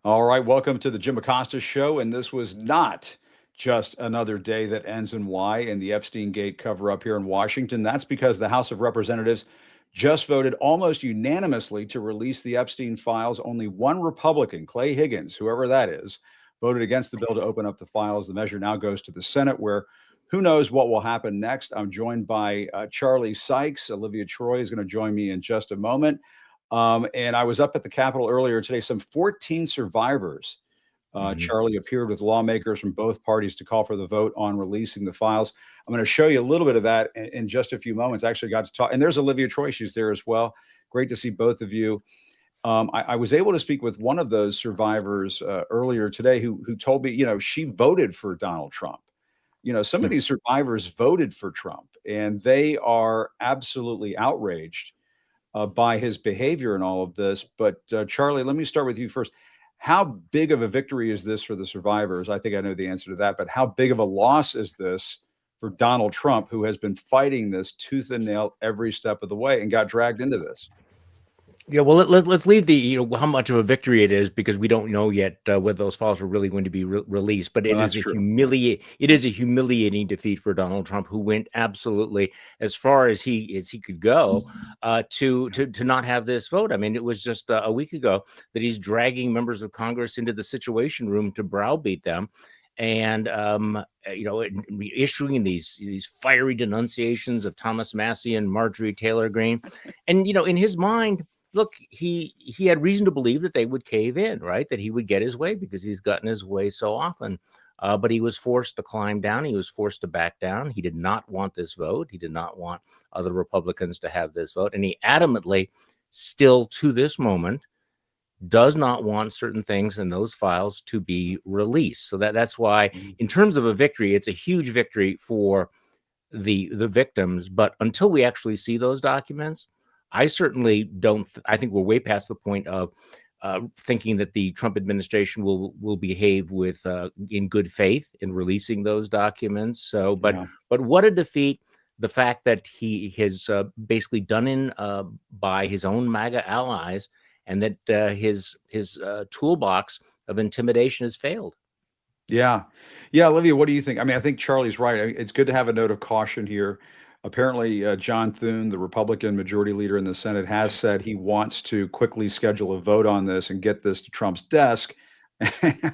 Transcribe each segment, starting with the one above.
All right, welcome to the Jim Acosta Show. And this was not just another day that ends in Y in the Epstein Gate cover up here in Washington. That's because the House of Representatives just voted almost unanimously to release the Epstein files. Only one Republican, Clay Higgins, whoever that is, voted against the bill to open up the files. The measure now goes to the Senate, where who knows what will happen next. I'm joined by Charlie Sykes. Olivia Troy is going to join me in just a moment. And I was up at the Capitol earlier today. Some 14 survivors, Charlie, appeared with lawmakers from both parties to call for the vote on releasing the files. I'm going to show you a little bit of that in just a few moments. I actually got to talk, and there's Olivia Troy. She's there as well. Great to see both of you. I was able to speak with one of those survivors earlier today who told me, she voted for Donald Trump. Some of these survivors voted for Trump, and they are absolutely outraged by his behavior in all of this. But Charlie, let me start with you first. How big of a victory is this for the survivors? I think I know the answer to that, but how big of a loss is this for Donald Trump, who has been fighting this tooth and nail every step of the way and got dragged into this? Yeah, well, let's leave the how much of a victory it is, because we don't know yet whether those files are really going to be released. But Well, that's true. It is a humiliating defeat for Donald Trump, who went absolutely as far as he could go to not have this vote. I mean, it was just a week ago that he's dragging members of Congress into the Situation Room to browbeat them, and issuing these fiery denunciations of Thomas Massie and Marjorie Taylor Greene, and in his mind, look, he had reason to believe that they would cave in, right? That he would get his way, because he's gotten his way so often. But he was forced to climb down. He was forced to back down. He did not want this vote. He did not want other Republicans to have this vote. And he adamantly, still to this moment, does not want certain things in those files to be released. So that's why, in terms of a victory, it's a huge victory for the victims. But until we actually see those documents, I certainly don't. I think we're way past the point of thinking that the Trump administration will behave with in good faith in releasing those documents. So, but what a defeat! The fact that he has basically done in by his own MAGA allies, and that his toolbox of intimidation has failed. Yeah. Olivia, what do you think? I mean, I think Charlie's right. It's good to have a note of caution here. Apparently, John Thune, the Republican majority leader in the Senate, has said he wants to quickly schedule a vote on this and get this to Trump's desk.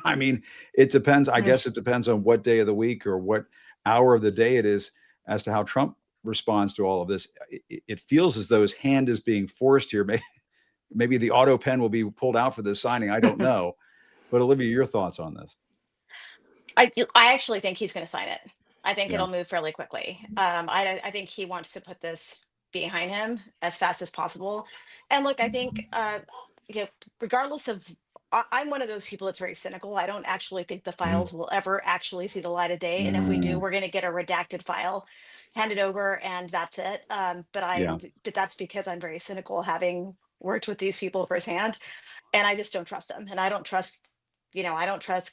I mean, it depends. I guess it depends on what day of the week or what hour of the day it is as to how Trump responds to all of this. It feels as though his hand is being forced here. Maybe the auto pen will be pulled out for this signing. I don't know. But Olivia, your thoughts on this? I actually think he's going to sign it. I think it'll move fairly quickly. I think he wants to put this behind him as fast as possible. And look, I think regardless of, I'm one of those people that's very cynical. I don't actually think the files will ever actually see the light of day. And if we do, we're going to get a redacted file handed over, and that's it. But that's because I'm very cynical, having worked with these people firsthand, and I just don't trust them. And I don't trust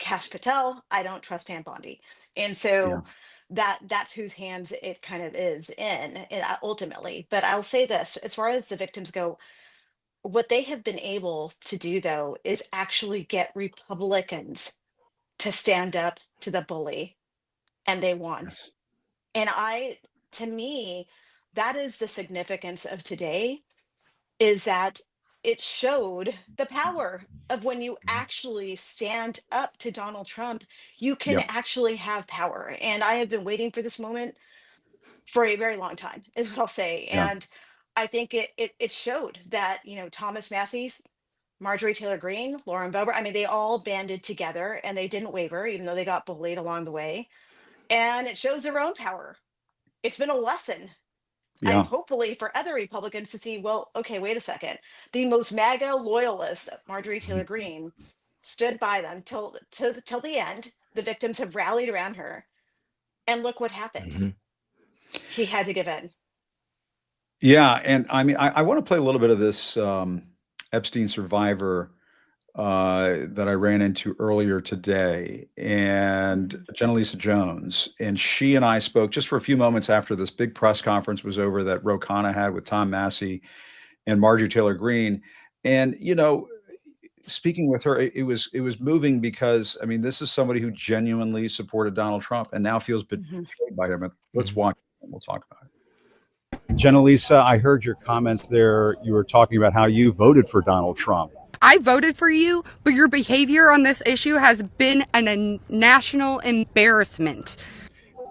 Kash Patel. I don't trust Pam Bondi. And so that's whose hands it kind of is in ultimately. But I'll say this, as far as the victims go, what they have been able to do, though, is actually get Republicans to stand up to the bully, and they won. Yes. And to me, that is the significance of today, is that it showed the power of when you actually stand up to Donald Trump, you can actually have power. And I have been waiting for this moment for a very long time, is what I'll say. And I think it showed that, Thomas Massie's, Marjorie Taylor Greene, Lauren Boebert, I mean, they all banded together and they didn't waver, even though they got bullied along the way. And it shows their own power. It's been a lesson. And hopefully for other Republicans to see, well, okay, wait a second. The most MAGA loyalist, Marjorie Taylor Greene, stood by them till the end. The victims have rallied around her. And look what happened. He had to give in. Yeah. And I mean, I want to play a little bit of this Epstein survivor that I ran into earlier today, and Jenna Jones. And she and I spoke just for a few moments after this big press conference was over that Ro Khanna had with Tom Massey and Marjorie Taylor Greene. And, speaking with her, it was moving because I mean, this is somebody who genuinely supported Donald Trump and now feels betrayed by him. Let's watch it and we'll talk about it. Jenna Lisa, I heard your comments there. You were talking about how you voted for Donald Trump. I voted for you, but your behavior on this issue has been a national embarrassment.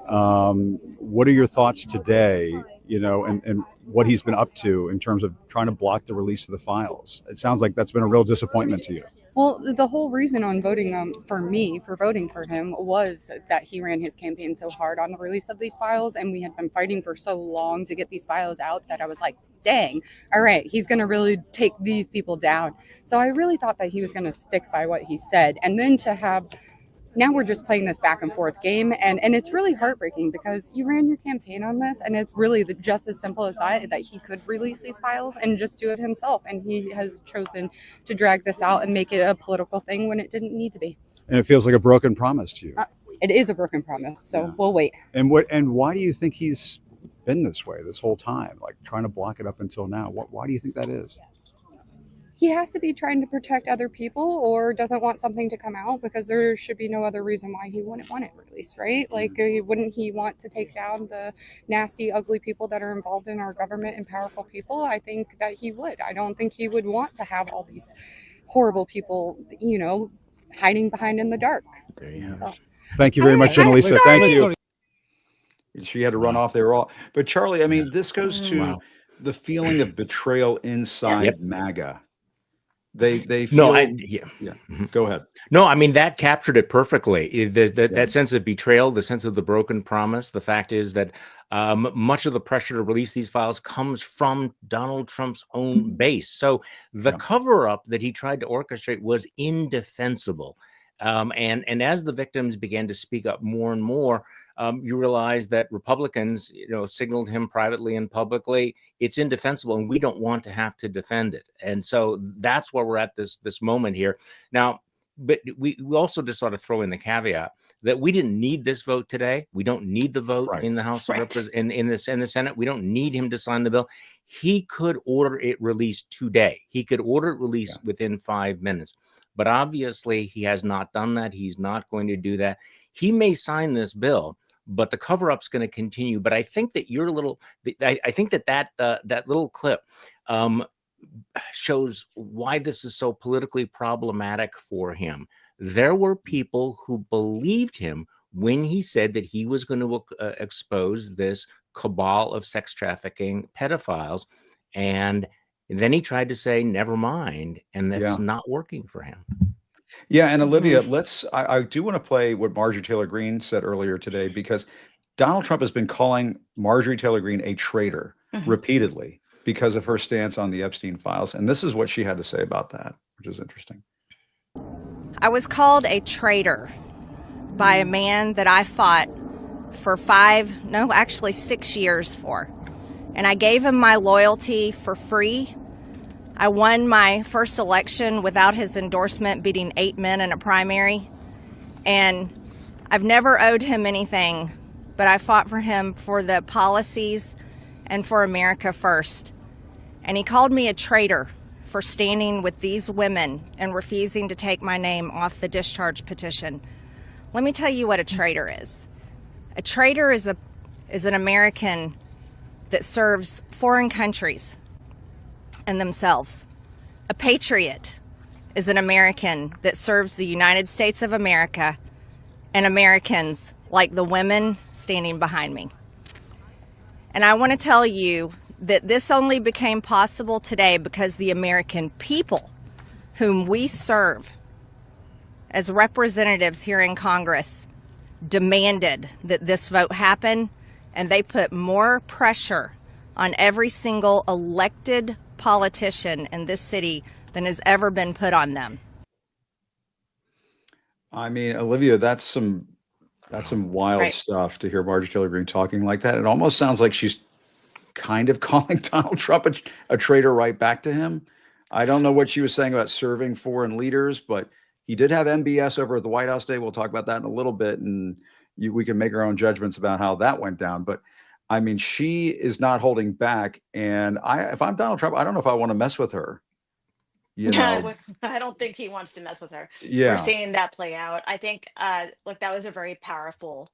What are your thoughts today, and what he's been up to in terms of trying to block the release of the files? It sounds like that's been a real disappointment to you. Well, the whole reason on voting for voting for him was that he ran his campaign so hard on the release of these files, and we had been fighting for so long to get these files out that I was like, dang, all right, he's going to really take these people down. So I really thought that he was going to stick by what he said. And then now we're just playing this back and forth game, and it's really heartbreaking because you ran your campaign on this, and it's really just as simple as that he could release these files and just do it himself, and he has chosen to drag this out and make it a political thing when it didn't need to be. And it feels like a broken promise to you. It is a broken promise, so we'll wait. And why do you think he's been this way this whole time, like trying to block it up until now? Why do you think that is? He has to be trying to protect other people or doesn't want something to come out, because there should be no other reason why he wouldn't want it released, right? Like, wouldn't he want to take down the nasty, ugly people that are involved in our government and powerful people? I think that he would. I don't think he would want to have all these horrible people, hiding behind in the dark. There you So. Thank you very much, Jenna Lisa. Sorry. Thank you. She had to run off. They were all. But Charlie, I mean, this goes to the feeling of betrayal inside MAGA. They feel. Go ahead. No, I mean, that captured it perfectly. That sense of betrayal, the sense of the broken promise. The fact is that much of the pressure to release these files comes from Donald Trump's own base. So the cover-up that he tried to orchestrate was indefensible. And as the victims began to speak up more and more, you realize that Republicans, signaled him privately and publicly, it's indefensible and we don't want to have to defend it. And so that's where we're at this moment here. Now, but we also just ought to throw in the caveat that we didn't need this vote today. We don't need the vote in the House of Representatives, in the Senate. We don't need him to sign the bill. He could order it released today. He could order it released within 5 minutes. But obviously, he has not done that. He's not going to do that. He may sign this bill, but the cover-up's going to continue. But I think that I think that little clip shows why this is so politically problematic for him. There were people who believed him when he said that he was going to expose this cabal of sex trafficking pedophiles, and then he tried to say, never mind, and that's not working for him. Yeah, and Olivia, I do want to play what Marjorie Taylor Greene said earlier today, because Donald Trump has been calling Marjorie Taylor Greene a traitor repeatedly because of her stance on the Epstein files. And this is what she had to say about that, which is interesting. I was called a traitor by a man that I fought for 6 years for. And I gave him my loyalty for free. I won my first election without his endorsement, beating 8 men in a primary. And I've never owed him anything, but I fought for him for the policies and for America first. And he called me a traitor for standing with these women and refusing to take my name off the discharge petition. Let me tell you what a traitor is. A traitor is an American that serves foreign countries and themselves. A patriot is an American that serves the United States of America and Americans like the women standing behind me. And I want to tell you that this only became possible today because the American people whom we serve as representatives here in Congress demanded that this vote happen, and they put more pressure on every single elected politician in this city than has ever been put on them. I mean, Olivia, that's some wild stuff to hear Marjorie Taylor Greene talking like that. It almost sounds like she's kind of calling Donald Trump a traitor right back to him. I don't know what she was saying about serving foreign leaders, but he did have MBS over at the White House Day. We'll talk about that in a little bit, and we can make our own judgments about how that went down. But I mean, she is not holding back. And if I'm Donald Trump, I don't know if I want to mess with her. you know, I don't think he wants to mess with her. We're yeah, seeing that play out. I think, look, that was a very powerful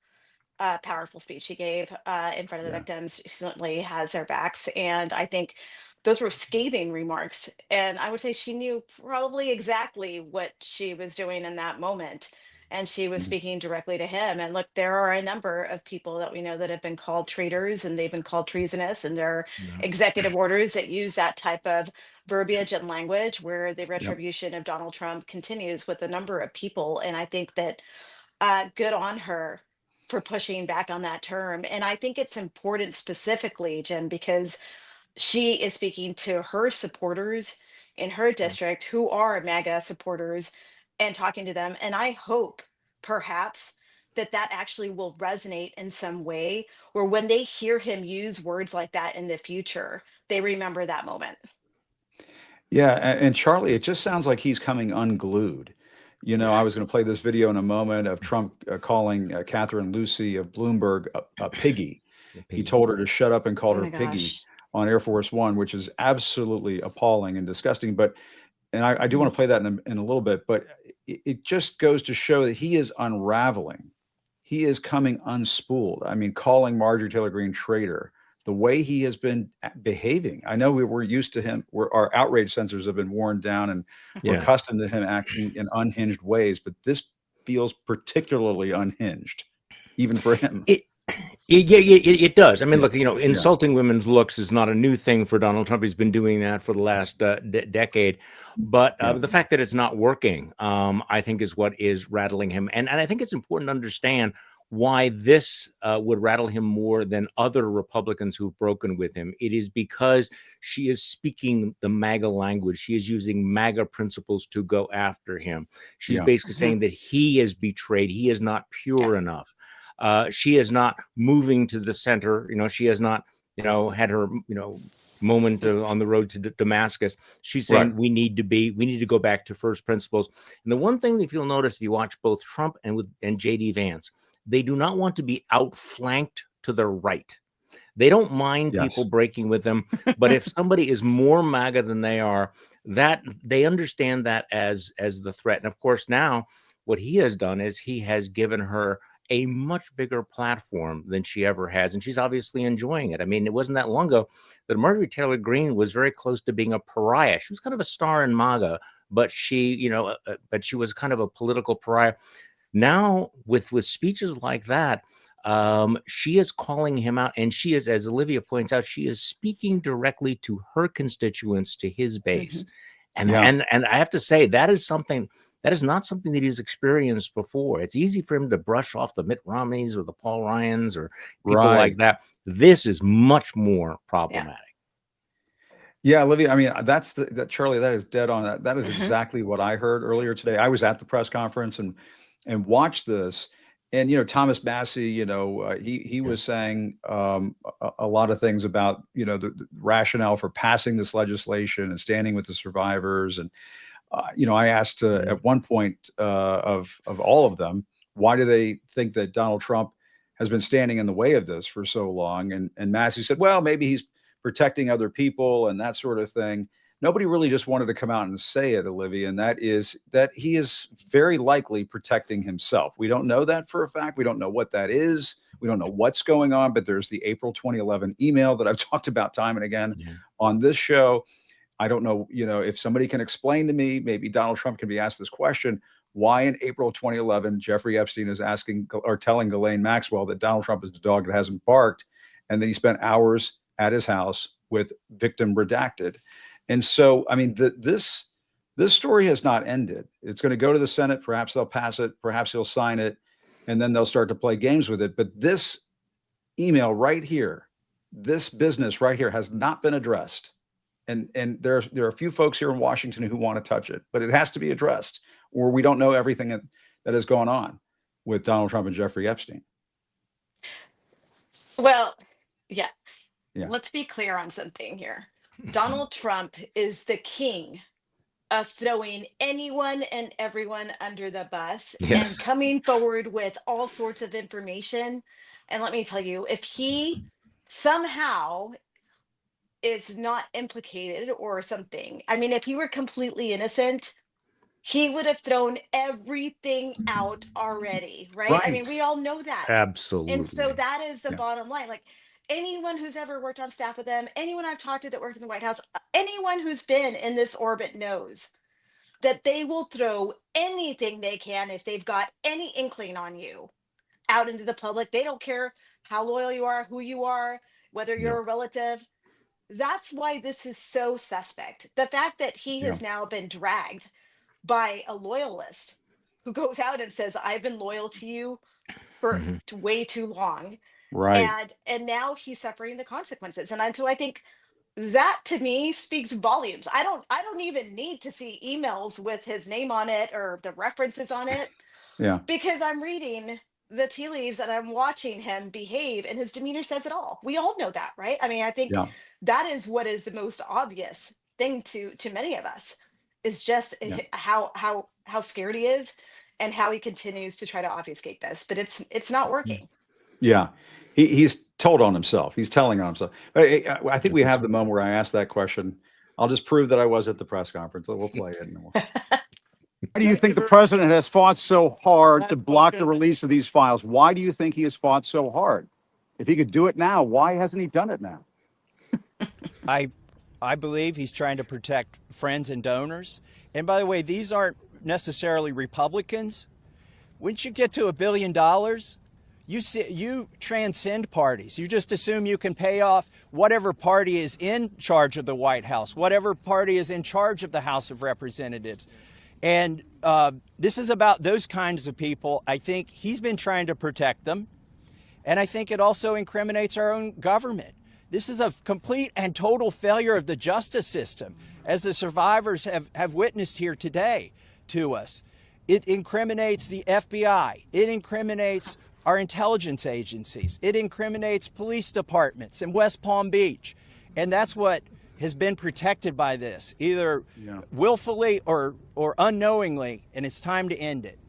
speech he gave in front of the yeah, victims. She certainly has their backs. And I think those were scathing remarks. And I would say she knew probably exactly what she was doing in that moment. And she was mhm, speaking directly to him. And look, there are a number of people that we know that have been called traitors and they've been called treasonous. And there are Yeah. executive orders that use that type of verbiage and language where the yep, retribution of Donald Trump continues with a number of people. And I think that good on her for pushing back on that term. And I think it's important specifically, Jim, because she is speaking to her supporters in her district who are MAGA supporters and talking to them. And I hope perhaps that that actually will resonate in some way where when they hear him use words like that in the future, they remember that moment. yeah. And Charlie, it just sounds like he's coming unglued. You know, I was going to play this video in a moment of Trump calling Catherine Lucy of Bloomberg a piggy. The He piggy. told her to shut up and called Oh her my piggy gosh. on Air Force One, which is absolutely appalling and disgusting. But and I do want Mhm. to play that in a little bit, but it just goes to show that he is unraveling. He is coming unspooled. I mean, calling Marjorie Taylor Greene traitor, the way he has been behaving. I know we're used to him, our outrage sensors have been worn down and we're Yeah. accustomed to him acting in unhinged ways, but this feels particularly unhinged, even for him. It, it does. I mean, Yeah. look, Yeah. insulting women's looks is not a new thing for Donald Trump. He's been doing that for the last decade. But Yeah. the fact that it's not working, I think, is what is rattling him. And I think it's important to understand why this would rattle him more than other Republicans who've broken with him. It is because she is speaking the MAGA language. She is using MAGA principles to go after him. She's Yeah. basically Mhm. saying that he is betrayed. He is not Yeah. pure enough. She is not moving to the center. She has not, had her, moment on the road to Damascus. She's Right. saying we need to go back to first principles. And the one thing that you'll notice if you watch both Trump and JD Vance, they do not want to be outflanked to the right. They don't mind people Yes. breaking with them, but if somebody is more MAGA than they are, that they understand that as the threat. And of course, now what he has done is he has given her a much bigger platform than she ever has, and she's obviously enjoying it. I mean, it wasn't that long ago that Marjorie Taylor Greene was very close to being a pariah. She was kind of a star in MAGA, but she was kind of a political pariah. Now, with speeches like that, she is calling him out, and she is, as Olivia points out, she is speaking directly to her constituents, to his base. Mhm. And Yeah. and I have to say that is not something that he's experienced before. It's easy for him to brush off the Mitt Romneys or the Paul Ryans or people like Right. that. This is much more Yeah. problematic. Yeah, Olivia, I mean, that Charlie, that is dead on. That is Mhm. exactly what I heard earlier today. I was at the press conference and watched this. And Thomas Massey, he Yeah. was saying a lot of things about the rationale for passing this legislation and standing with the survivors. And I asked Mhm. at one point of all of them, why do they think that Donald Trump has been standing in the way of this for so long? And Massey said, well, maybe he's protecting other people and that sort of thing. Nobody really just wanted to come out and say it, Olivia, and that is that he is very likely protecting himself. We don't know that for a fact. We don't know what that is. We don't know what's going on, but there's the April 2011 email that I've talked about time and again Yeah. on this show. I don't know, if somebody can explain to me, maybe Donald Trump can be asked this question, why in April 2011, Jeffrey Epstein is asking or telling Ghislaine Maxwell that Donald Trump is the dog that hasn't barked, and then he spent hours at his house with victim redacted. And so, I mean, this story has not ended. It's going to go to the Senate. Perhaps they'll pass it. Perhaps he'll sign it, and then they'll start to play games with it. But this email right here, this business right here, has not been addressed. And there are a few folks here in Washington who want to touch it, but it has to be addressed, or we don't know everything that is going on with Donald Trump and Jeffrey Epstein. Well, yeah. Yeah. Let's be clear on something here. Donald Trump is the king of throwing anyone and everyone under the bus and Yes. coming forward with all sorts of information. And let me tell you, if he somehow is not implicated or something. I mean, if he were completely innocent, he would have thrown everything out already, right? I mean, Right. we all know that. And so Absolutely. that is the Yeah. bottom line. Like anyone who's ever worked on staff with them, anyone I've talked to that worked in the White House, anyone who's been in this orbit knows that they will throw anything they can if they've got any inkling on you out into the public. They don't care how loyal you are, who you are, whether Yeah. you're a relative. That's why this is so suspect. The fact that he Yeah. has now been dragged by a loyalist who goes out and says, I've been loyal to you for Mhm. way too long. Right. And now he's suffering the consequences. And so I think that to me speaks volumes. I don't even need to see emails with his name on it or the references on it, Yeah. because I'm reading the tea leaves and I'm watching him behave, and his demeanor says it all. We all know that, right? I mean, I think Yeah. that is what is the most obvious thing to many of us, is just Yeah. how scared he is and how he continues to try to obfuscate this, but it's not working. Yeah. He's told on himself. He's telling on himself. But I think we have the moment where I asked that question. I'll just prove that I was at the press conference. So we'll play it. And we'll... Why do you think the president has fought so hard to block the release of these files? Why do you think he has fought so hard? If he could do it now, why hasn't he done it now? I believe he's trying to protect friends and donors. And by the way, these aren't necessarily Republicans. Once you get to $1 billion, you transcend parties. You just assume you can pay off whatever party is in charge of the White House, whatever party is in charge of the House of Representatives. And this is about those kinds of people. I think he's been trying to protect them. And I think it also incriminates our own government. This is a complete and total failure of the justice system, as the survivors have witnessed here today to us. It incriminates the FBI. It incriminates our intelligence agencies. It incriminates police departments in West Palm Beach. And that's what has been protected by this, either willfully or unknowingly, and it's time to end it.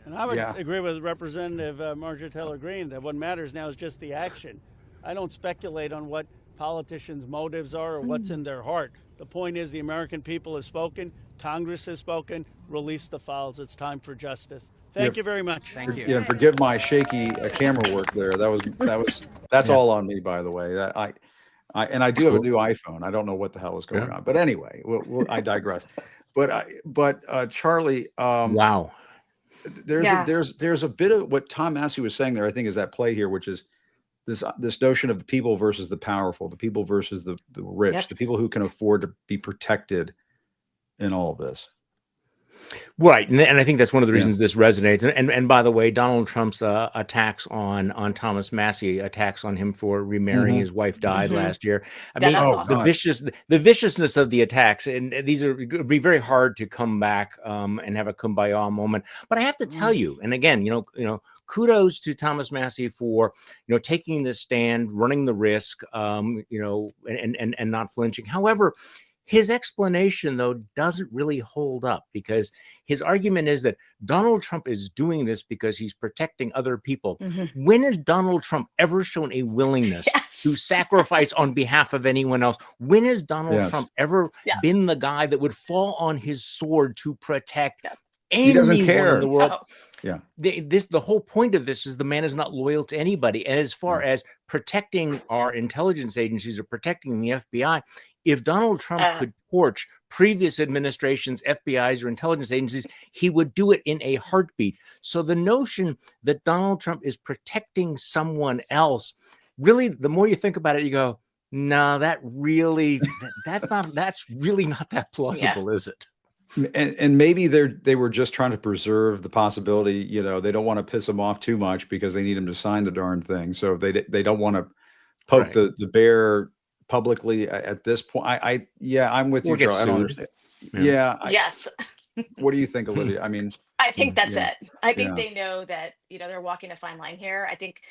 And I would agree with Representative Marjorie Taylor Greene that what matters now is just the action. I don't speculate on what politicians' motives are or what's in their heart. The point is the American people have spoken, Congress has spoken, release the files. It's time for justice. Thank you very much. Thank you. Yeah, forgive my shaky camera work there. That's all on me, by the way. I do have a new iPhone. I don't know what the hell is going on, but anyway, I digress. But Charlie, Wow. there's a bit of what Tom Massey was saying there. I think is at play here, which is this notion of the people versus the powerful, the people versus the rich, the people who can afford to be protected in all of this. Right, and I think that's one of the reasons this resonates. And by the way, Donald Trump's attacks on Thomas Massey, attacks on him for remarrying his wife, died last year. I mean, awesome. the viciousness of the attacks, and these it'd be very hard to come back and have a kumbaya moment. But I have to tell you, and again, kudos to Thomas Massey for taking this stand, running the risk, and not flinching. However, his explanation, though, doesn't really hold up, because his argument is that Donald Trump is doing this because he's protecting other people. When has Donald Trump ever shown a willingness to sacrifice on behalf of anyone else? When has Donald Trump ever been the guy that would fall on his sword to protect anyone in the world? The whole point of this is the man is not loyal to anybody. And as far as protecting our intelligence agencies or protecting the FBI, if Donald Trump could torch previous administrations, FBI's or intelligence agencies, he would do it in a heartbeat. So the notion that Donald Trump is protecting someone else, really, the more you think about it, you go, no, that's really not that plausible, is it? And maybe they were just trying to preserve the possibility, they don't want to piss him off too much because they need him to sign the darn thing. So they don't want to poke the bear publicly at this point. I'm with you, Charlie. I don't understand. Yes. What do you think, Olivia? I mean, I think that's it. I think they know that they're walking a fine line here. I think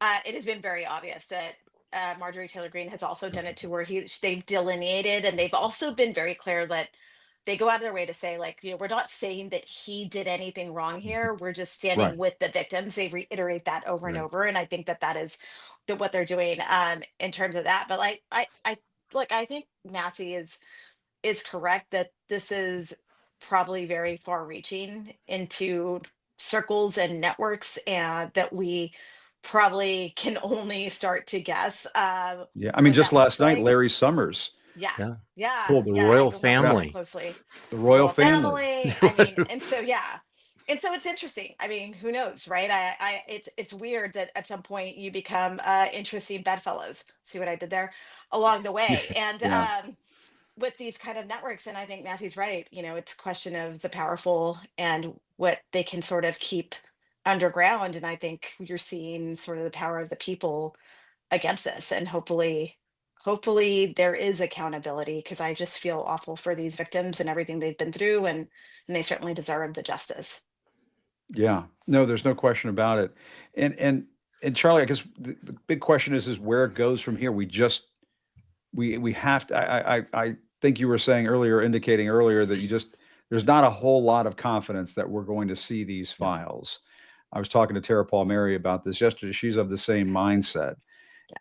it has been very obvious that Marjorie Taylor Greene has also done it, to where they've delineated, and they've also been very clear that they go out of their way to say, like, we're not saying that he did anything wrong here. We're just standing with the victims. They reiterate that over and over. And I think that is what they're doing in terms of that. But I look, I think Massey is correct that this is probably very far reaching into circles and networks, and that we probably can only start to guess Yeah. I mean, what just that looks last night, like. Larry Summers, Yeah. Yeah. Yeah. Well, the Yeah. I've royal been watching yeah, that family. closely. the The royal royal family. family. I mean, and so yeah. And so it's interesting. I mean, who knows, right? It's weird that at some point you become interesting bedfellows. See what I did there along the way. And Yeah. with these kind of networks, and I think Matthew's right, it's a question of the powerful and what they can sort of keep underground. And I think you're seeing sort of the power of the people against this, and hopefully there is accountability, because I just feel awful for these victims and everything they've been through, and they certainly deserve the justice. Yeah. No, there's no question about it. And Charlie, I guess the big question is where it goes from here. We have to. I think you were saying earlier, indicating earlier that there's not a whole lot of confidence that we're going to see these files. I was talking to Tara Palmieri about this yesterday. She's of the same mindset.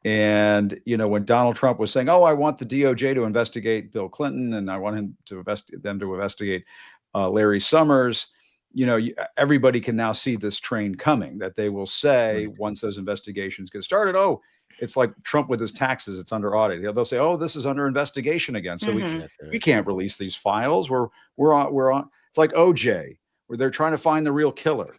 And when Donald Trump was saying, "Oh, I want the DOJ to investigate Bill Clinton, and I want them to investigate Larry Summers," everybody can now see this train coming. That they will say once those investigations get started, "Oh, it's like Trump with his taxes; it's under audit." They'll say, "Oh, this is under investigation again, so we can't release these files. We're on. It's like OJ, where they're trying to find the real killer."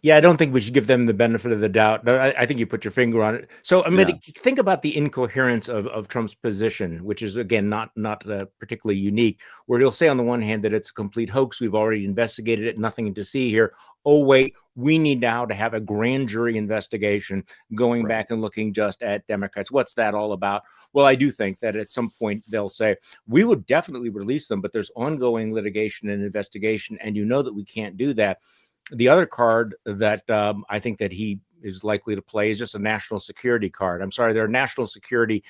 Yeah, I don't think we should give them the benefit of the doubt. I think you put your finger on it. So I mean, think about the incoherence of Trump's position, which is again not particularly unique. Where he'll say on the one hand that it's a complete hoax, we've already investigated it, nothing to see here. Oh wait, we need now to have a grand jury investigation going back and looking just at Democrats. What's that all about? Well, I do think that at some point they'll say we would definitely release them, but there's ongoing litigation and investigation, and that we can't do that. The other card that I think that he is likely to play is just a national security card. I'm sorry, there are national security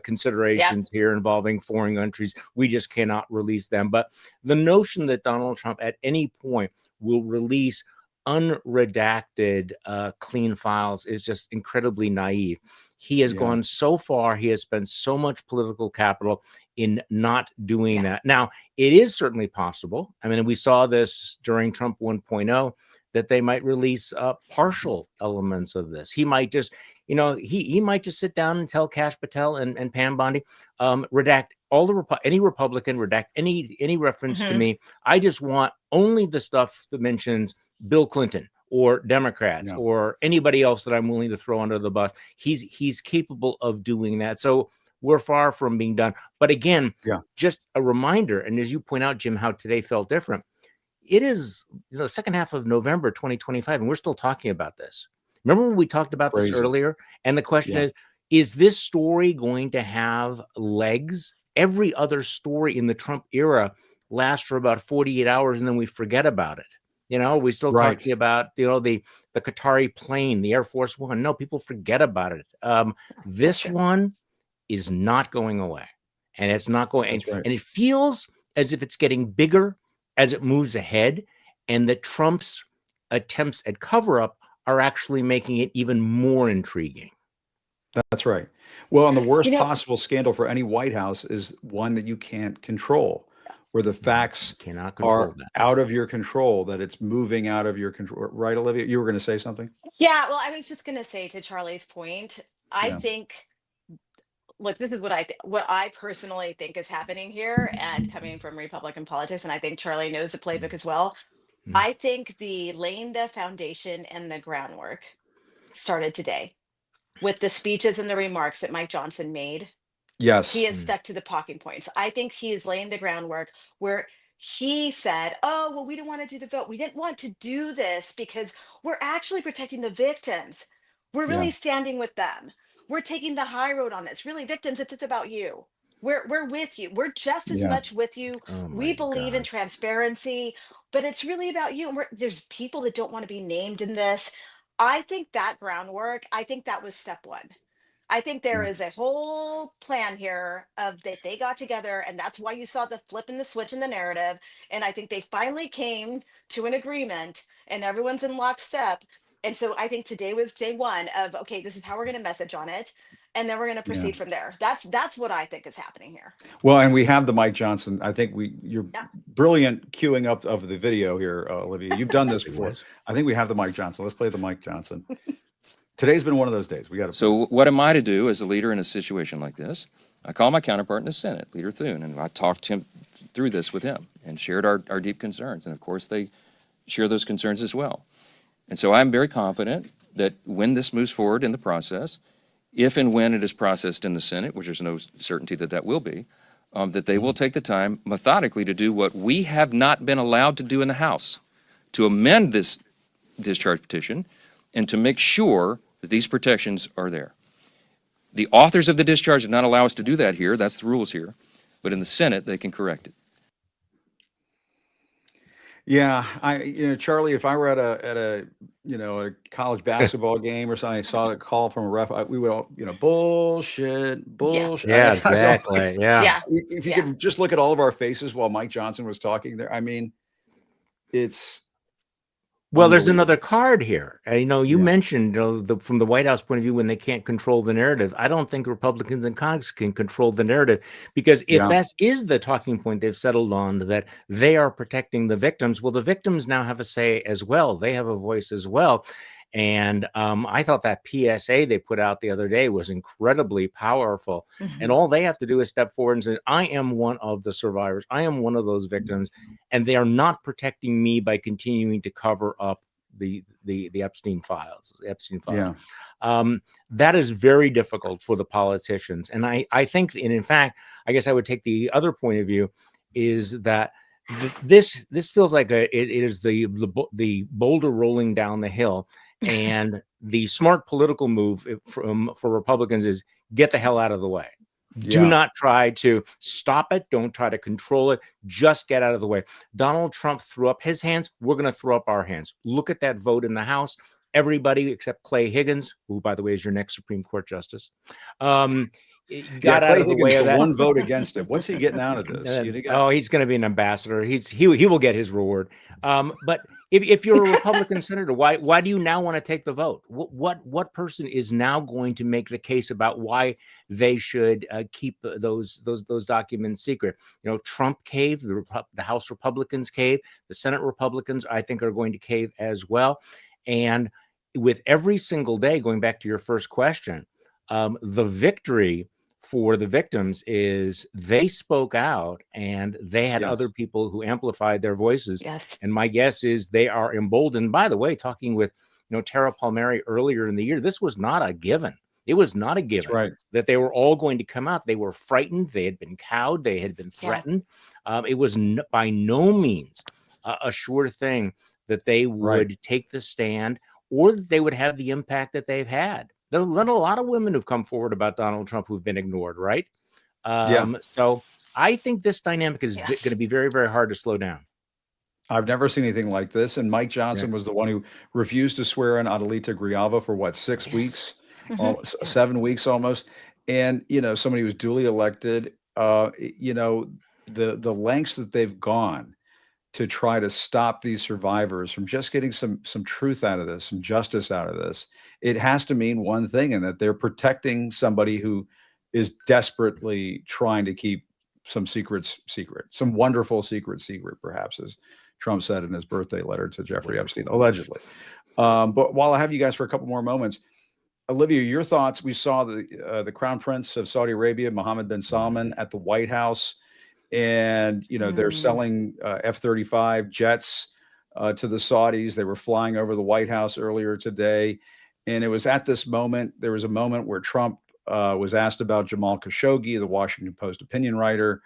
considerations here involving foreign countries. We just cannot release them. But the notion that Donald Trump at any point will release unredacted clean files is just incredibly naive. He has gone so far. He has spent so much political capital in not doing that. Now, it is certainly possible. I mean, we saw this during Trump 1.0 that they might release partial elements of this. He might just, he might just sit down and tell Kash Patel and Pam Bondi, redact all any Republican, redact any reference to me. I just want only the stuff that mentions Bill Clinton or Democrats or anybody else that I'm willing to throw under the bus. He's capable of doing that. So we're far from being done. But again, just a reminder, and as you point out, Jim, how today felt different. It is the second half of November 2025, and we're still talking about this. Remember when we talked about this earlier? And the question is this story going to have legs? Every other story in the Trump era lasts for about 48 hours, and then we forget about it. We still talking about, the Qatari plane, the Air Force One. No, people forget about it. This one is not going away, and it's not going. And it feels as if it's getting bigger as it moves ahead, and that Trump's attempts at cover-up are actually making it even more intriguing. That's right. Well, and the worst possible scandal for any White House is one that you can't control, where the facts are out of your control, that it's moving out of your control. Right, Olivia? You were going to say something? Yeah, well, I was just going to say, to Charlie's point, I think, look, this is what I personally think is happening here, and coming from Republican politics, and I think Charlie knows the playbook as well. I think laying the foundation and the groundwork started today with the speeches and the remarks that Mike Johnson made. Yes. He has stuck to the talking points. I think he is laying the groundwork where he said, "Oh, well, we don't want to do the vote. We didn't want to do this because we're actually protecting the victims. We're really standing with them. We're taking the high road on this. Really, victims, it's about you. We're with you. We're just as much with you. We believe in transparency, but it's really about you. And there's people that don't want to be named in this." I think that groundwork, I think that was step one. I think there is a whole plan here of that they got together, and that's why you saw the flip and the switch in the narrative. And I think they finally came to an agreement, and everyone's in lockstep. And so I think today was day one of, okay, this is how we're going to message on it. and then we're going to proceed from there. That's what I think is happening here. Well, and we have the Mike Johnson. I think you're Yeah. brilliant queuing up of the video here, Olivia. You've done this before. I think we have the Mike Johnson. Let's play the Mike Johnson. Today's been one of those days. We got to. So what am I to do as a leader in a situation like this? I call my counterpart in the Senate, Leader Thune, and I talked him through this with him and shared our deep concerns. And of course, they share those concerns as well. And so I'm very confident that when this moves forward in the process, if and when it is processed in the Senate, which there's no certainty that that will be, that they will take the time methodically to do what we have not been allowed to do in the House, to amend this discharge petition and to make sure that these protections are there. The authors of the discharge did not allow us to do that here. That's the rules here. But in the Senate, they can correct it. Yeah, Charlie, if I were at a a college basketball game or something, I saw a call from a ref, we would all, bullshit. Yeah, exactly. Yeah. If you could just look at all of our faces while Mike Johnson was talking there, I mean, it's. Well, there's another card here. You mentioned from the White House point of view, when they can't control the narrative. I don't think Republicans in Congress can control the narrative, because if that is the talking point they've settled on, that they are protecting the victims, well, the victims now have a say as well. They have a voice as well. And I thought that PSA they put out the other day was incredibly powerful. Mm-hmm. And all they have to do is step forward and say, I am one of the survivors. I am one of those victims. And they are not protecting me by continuing to cover up the Epstein files. Yeah. That is very difficult for the politicians. And I think, and in fact, I guess I would take the other point of view, is that this feels like it is the boulder rolling down the hill. And the smart political move for Republicans is get the hell out of the way. Do not try to stop it. Don't try to control it. Just get out of the way. Donald Trump threw up his hands. We're going to throw up our hands. Look at that vote in the House. Everybody except Clay Higgins, who, by the way, is your next Supreme Court justice, got out of the way of that. One vote against it. What's he getting out of this? He's going to be an ambassador. He will get his reward. But if you're a Republican senator, why do you now want to take the vote? What person is now going to make the case about why they should keep those documents secret? Trump caved. The House Republicans caved. The Senate Republicans, I think, are going to cave as well. And with every single day, going back to your first question, the victory for the victims is they spoke out and they had other people who amplified their voices. Yes. And my guess is they are emboldened. By the way, talking with Tara Palmieri earlier in the year, this was not a given. It was not a given that they were all going to come out. They were frightened. They had been cowed. They had been threatened. It was by no means a sure thing that they would take the stand or that they would have the impact that they've had. There have been a lot of women who've come forward about Donald Trump who've been ignored, right? So I think this dynamic is going to be very, very hard to slow down. I've never seen anything like this. And Mike Johnson was the one who refused to swear in Adelita Grijalva for 6 weeks, 7 weeks almost. And, somebody who was duly elected, the lengths that they've gone to try to stop these survivors from just getting some truth out of this, some justice out of this. It has to mean one thing, and that they're protecting somebody who is desperately trying to keep some secrets secret, some wonderful secret, perhaps, as Trump said in his birthday letter to Jeffrey Epstein, allegedly. But while I have you guys for a couple more moments, Olivia, your thoughts. We saw the Crown Prince of Saudi Arabia, Mohammed bin Salman, at the White House. And, they're selling F-35 jets to the Saudis. They were flying over the White House earlier today. And it was at this moment, there was a moment where Trump was asked about Jamal Khashoggi, the Washington Post opinion writer,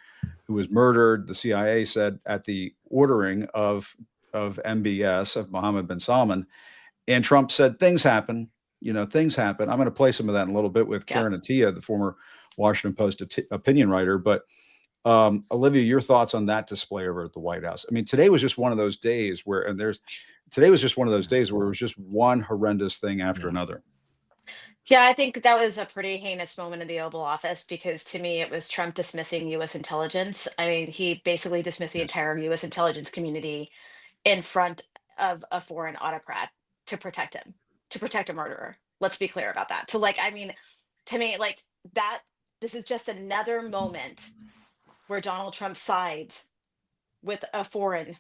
who was murdered, the CIA said, at the ordering of MBS, of Mohammed bin Salman. And Trump said, things happen, things happen. I'm going to play some of that in a little bit with Karen Attiah, the former Washington Post opinion writer. But Olivia, your thoughts on that display over at the White House? I mean, today was just one of those days where, it was just one horrendous thing after another. Yeah, I think that was a pretty heinous moment in the Oval Office, because to me, it was Trump dismissing U.S. intelligence. I mean, he basically dismissed the entire U.S. intelligence community in front of a foreign autocrat to protect him, to protect a murderer. Let's be clear about that. So, to me, like that, this is just another moment where Donald Trump sides with a foreign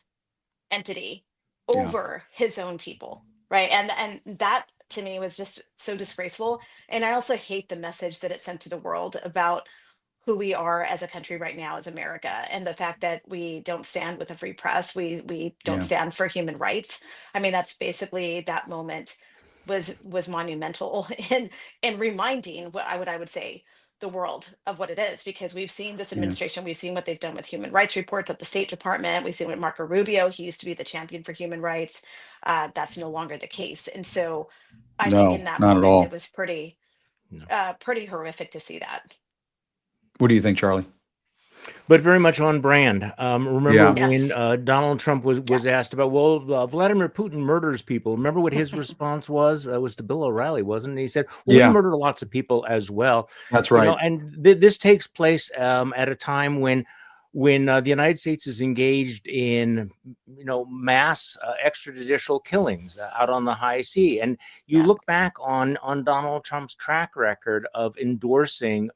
entity Yeah. over his own people, right? And that to me was just so disgraceful. And I also hate the message that it sent to the world about who we are as a country right now as America, and the fact that we don't stand with a free press, we don't Yeah. stand for human rights. I mean, that's basically, that moment was monumental in reminding what I would say the world of what it is, because we've seen this Yeah. administration, we've seen what they've done with human rights reports at the State Department, we've seen with Marco Rubio, he used to be the champion for human rights. That's no longer the case, and so I think in No, that not at moment all. it was pretty pretty horrific to see that. What do you think, Charlie? But very much on brand. Remember Yeah. when Yes. Donald Trump was asked about, well, Vladimir Putin murders people. Remember what his response was? Was to Bill O'Reilly, wasn't it? He said, well, Yeah. we murdered lots of people as well. That's You right. know, and this takes place at a time when the United States is engaged in, mass extrajudicial killings out on the high sea. And you Yeah. look back on Donald Trump's track record of endorsing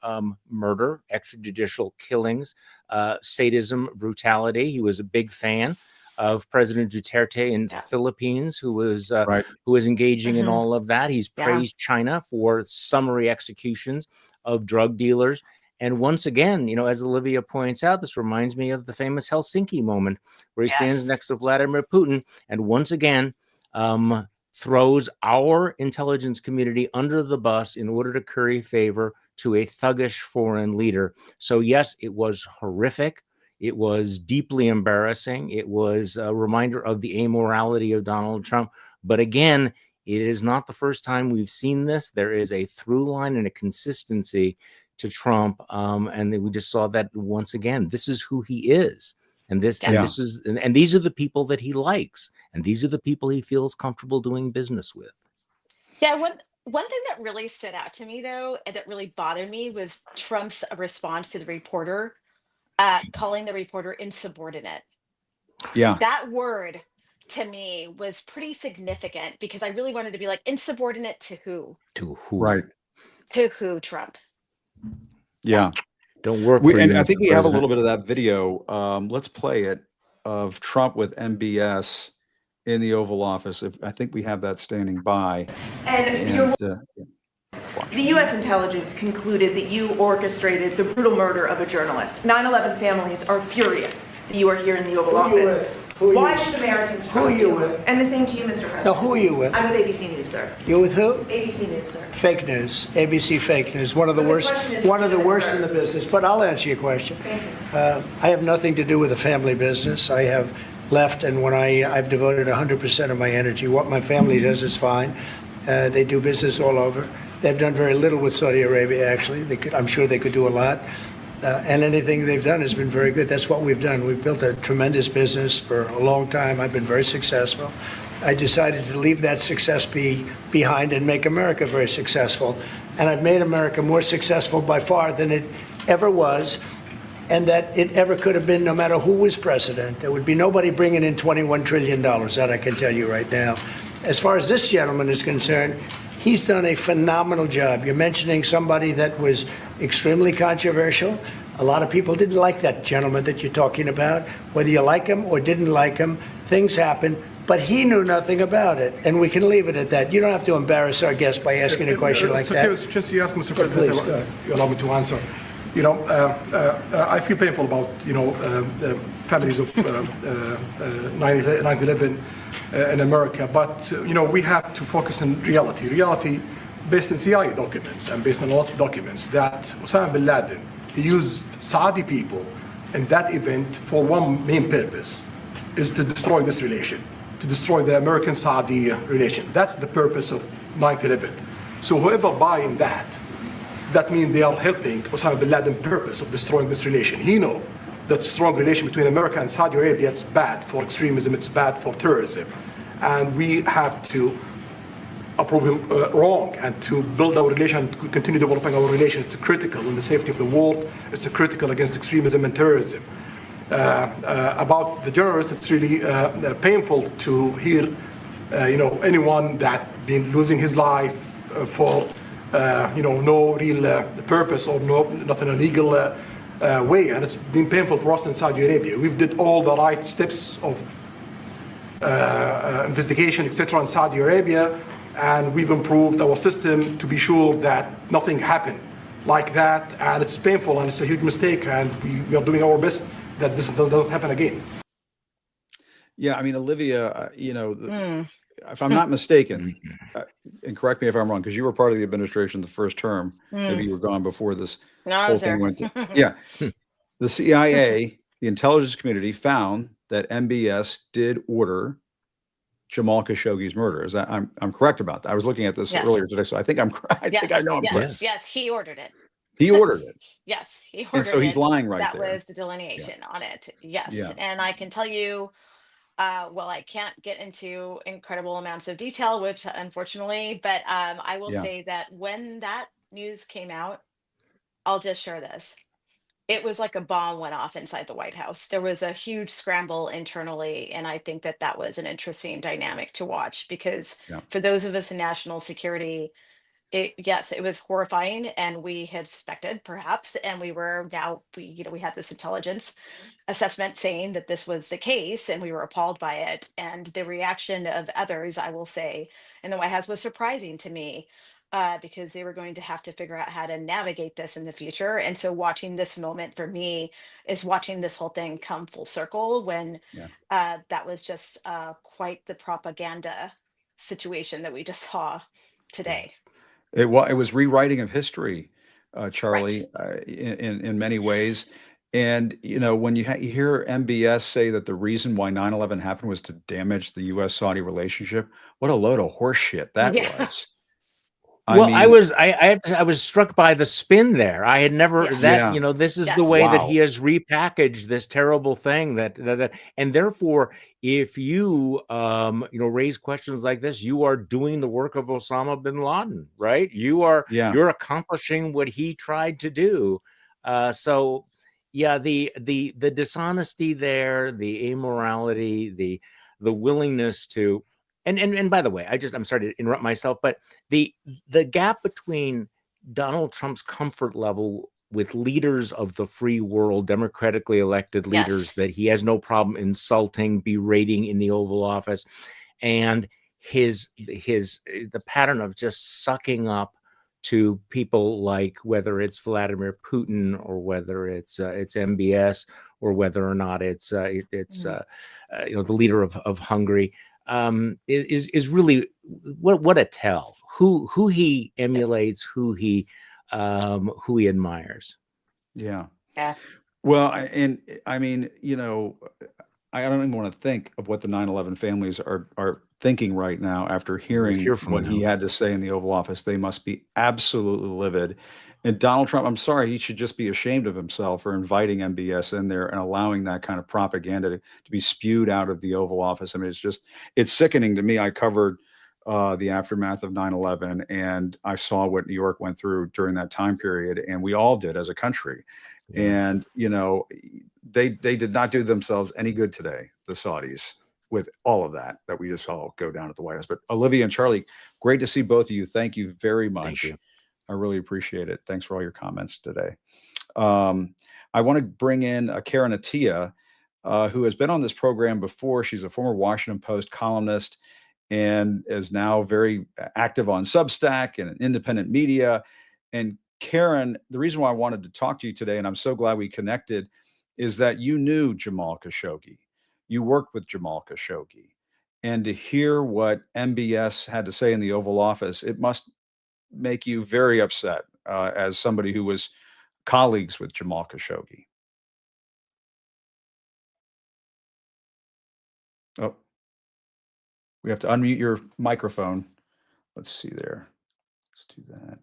murder, extrajudicial killings, sadism, brutality. He was a big fan of President Duterte in the Philippines, who was Right. engaging in Mhm. all of that. He's Yeah. praised China for summary executions of drug dealers. And once again, as Olivia points out, this reminds me of the famous Helsinki moment where he stands Yes. next to Vladimir Putin and once again throws our intelligence community under the bus in order to curry favor to a thuggish foreign leader. So yes, it was horrific. It was deeply embarrassing. It was a reminder of the amorality of Donald Trump. But again, it is not the first time we've seen this. There is a through line and a consistency to Trump, and we just saw that once again. This is who he is, and this Yeah. and this is and these are the people that he likes, and these are the people he feels comfortable doing business with. Yeah, one thing that really stood out to me though, and that really bothered me, was Trump's response to the reporter, calling the reporter insubordinate. Yeah. That word to me was pretty significant, because I really wanted to be like, insubordinate to who? To who? Right. To who, Trump? Yeah. Don't work for you, And I Mr. think we have a President. little bit of that video. Let's play it, of Trump with MBS in the Oval Office. I think we have that standing by. And And the U.S. intelligence concluded that you orchestrated the brutal murder of a journalist. 9/11 families are furious that you are here in the Oval Office. Why should Americans trust you? And the same to you, Mr. President. Now, who are you with? I'm with ABC News, sir. You're with who? ABC News, sir. Fake news, ABC fake news, one of the But the worst, question is one of the worst legitimate, in the business. But I'll answer your question. Thank you. I have nothing to do with the family business. I have left, and when I've devoted 100% of my energy. What my family does is fine. They do business all over. They've done very little with Saudi Arabia, actually. I'm sure they could do a lot. And anything they've done has been very good. That's what we've done. We've built a tremendous business for a long time. I've been very successful. I decided to leave that success behind and make America very successful. And I've made America more successful by far than it ever was, and that it ever could have been, no matter who was president. There would be nobody bringing in $21 trillion, that I can tell you right now. As far as this gentleman is concerned, he's done a phenomenal job. You're mentioning somebody that was extremely controversial. A lot of people didn't like that gentleman that you're talking about. Whether you like him or didn't like him, things happen. But he knew nothing about it, and we can leave it at that. You don't have to embarrass our guest by asking a question like that. Okay, just you ask, Mr. But President, please, go ahead. you allow me to answer. I feel painful about the families of 9/11 in America, but we have to focus on reality. Reality based on CIA documents and based on a lot of documents that Osama bin Laden used Saudi people in that event for one main purpose, is to destroy this relation, to destroy the American-Saudi relation. That's the purpose of 9/11. So whoever buying that means they are helping Osama bin Laden's purpose of destroying this relation. He knows that strong relation between America and Saudi Arabia, it's bad for extremism, it's bad for terrorism. And we have to approve him wrong and to build our relation, to continue developing our relation. It's critical in the safety of the world. It's critical against extremism and terrorism. About the journalists, it's really painful to hear, anyone that been losing his life for no real purpose or not in a legal way, and it's been painful for us in Saudi Arabia. We've did all the right steps of investigation, etc., in Saudi Arabia, and we've improved our system to be sure that nothing happened like that, and it's painful and it's a huge mistake, and we are doing our best that this doesn't happen again. Yeah, I mean, Olivia, if I'm not mistaken, and correct me if I'm wrong, because you were part of the administration the first term. Maybe you were gone before this No, I whole was thing there. went to. Yeah. The CIA, the intelligence community, found that MBS did order Jamal Khashoggi's murder. Is that I'm correct about that? I was looking at this Yes. earlier today, so I think I'm correct. I think I know I'm correct. Yes, he ordered it. He ordered it. Yes, he ordered it. And so he's lying right that there. was the delineation on it. Yes. Yeah. And I can tell you, well, I can't get into incredible amounts of detail, which unfortunately, but I will Yeah. say that when that news came out, I'll just share this. It was like a bomb went off inside the White House. There was a huge scramble internally. And I think that that was an interesting dynamic to watch because Yeah. for those of us in national security, yes, it was horrifying, and we had suspected perhaps, and we had this intelligence assessment saying that this was the case, and we were appalled by it. And the reaction of others, I will say, in the White House was surprising to me, because they were going to have to figure out how to navigate this in the future. And so, watching this moment for me is watching this whole thing come full circle when Yeah. that was just quite the propaganda situation that we just saw today. It was rewriting of history, Charlie, in many ways. And when you hear MBS say that the reason why 9/11 happened was to damage the U.S.-Saudi relationship, what a load of horse shit that Yeah. was. Well, I mean, was struck by the spin there. I had never Yes. Yeah. this is Yes. the way that Wow. he has repackaged this terrible thing and therefore, if you raise questions like this, you are doing the work of Osama bin Laden, right? Yeah. You're accomplishing what he tried to do. So yeah, the dishonesty there, the amorality, the willingness to and by the way, I'm sorry to interrupt myself, but the gap between Donald Trump's comfort level with leaders of the free world, democratically elected leaders Yes. that he has no problem insulting, berating in the Oval Office, and the pattern of just sucking up to people like whether it's Vladimir Putin or whether it's MBS or whether or not it's the leader of Hungary. Is really what a tell. Who he emulates, who he admires. Yeah. Yeah. Well, and I mean, I don't even want to think of what the 9/11 families are thinking right now after hearing hear from what he them. had to say in the Oval Office. They must be absolutely livid. And Donald Trump, I'm sorry, he should just be ashamed of himself for inviting MBS in there and allowing that kind of propaganda to be spewed out of the Oval Office. I mean, it's sickening to me. I covered the aftermath of 9/11, and I saw what New York went through during that time period, and we all did as a country. Yeah. And they did not do themselves any good today, the Saudis, with all of that we just saw go down at the White House. But Olivia and Charlie, great to see both of you. Thank you very much. Thank you. I really appreciate it. Thanks for all your comments today. I want to bring in Karen Attia, who has been on this program before. She's a former Washington Post columnist and is now very active on Substack and independent media. And Karen, the reason why I wanted to talk to you today, and I'm so glad we connected, is that you knew Jamal Khashoggi. You worked with Jamal Khashoggi. And to hear what MBS had to say in the Oval Office, it must make you very upset as somebody who was colleagues with Jamal Khashoggi. Oh, we have to unmute your microphone. Let's see there. Let's do that.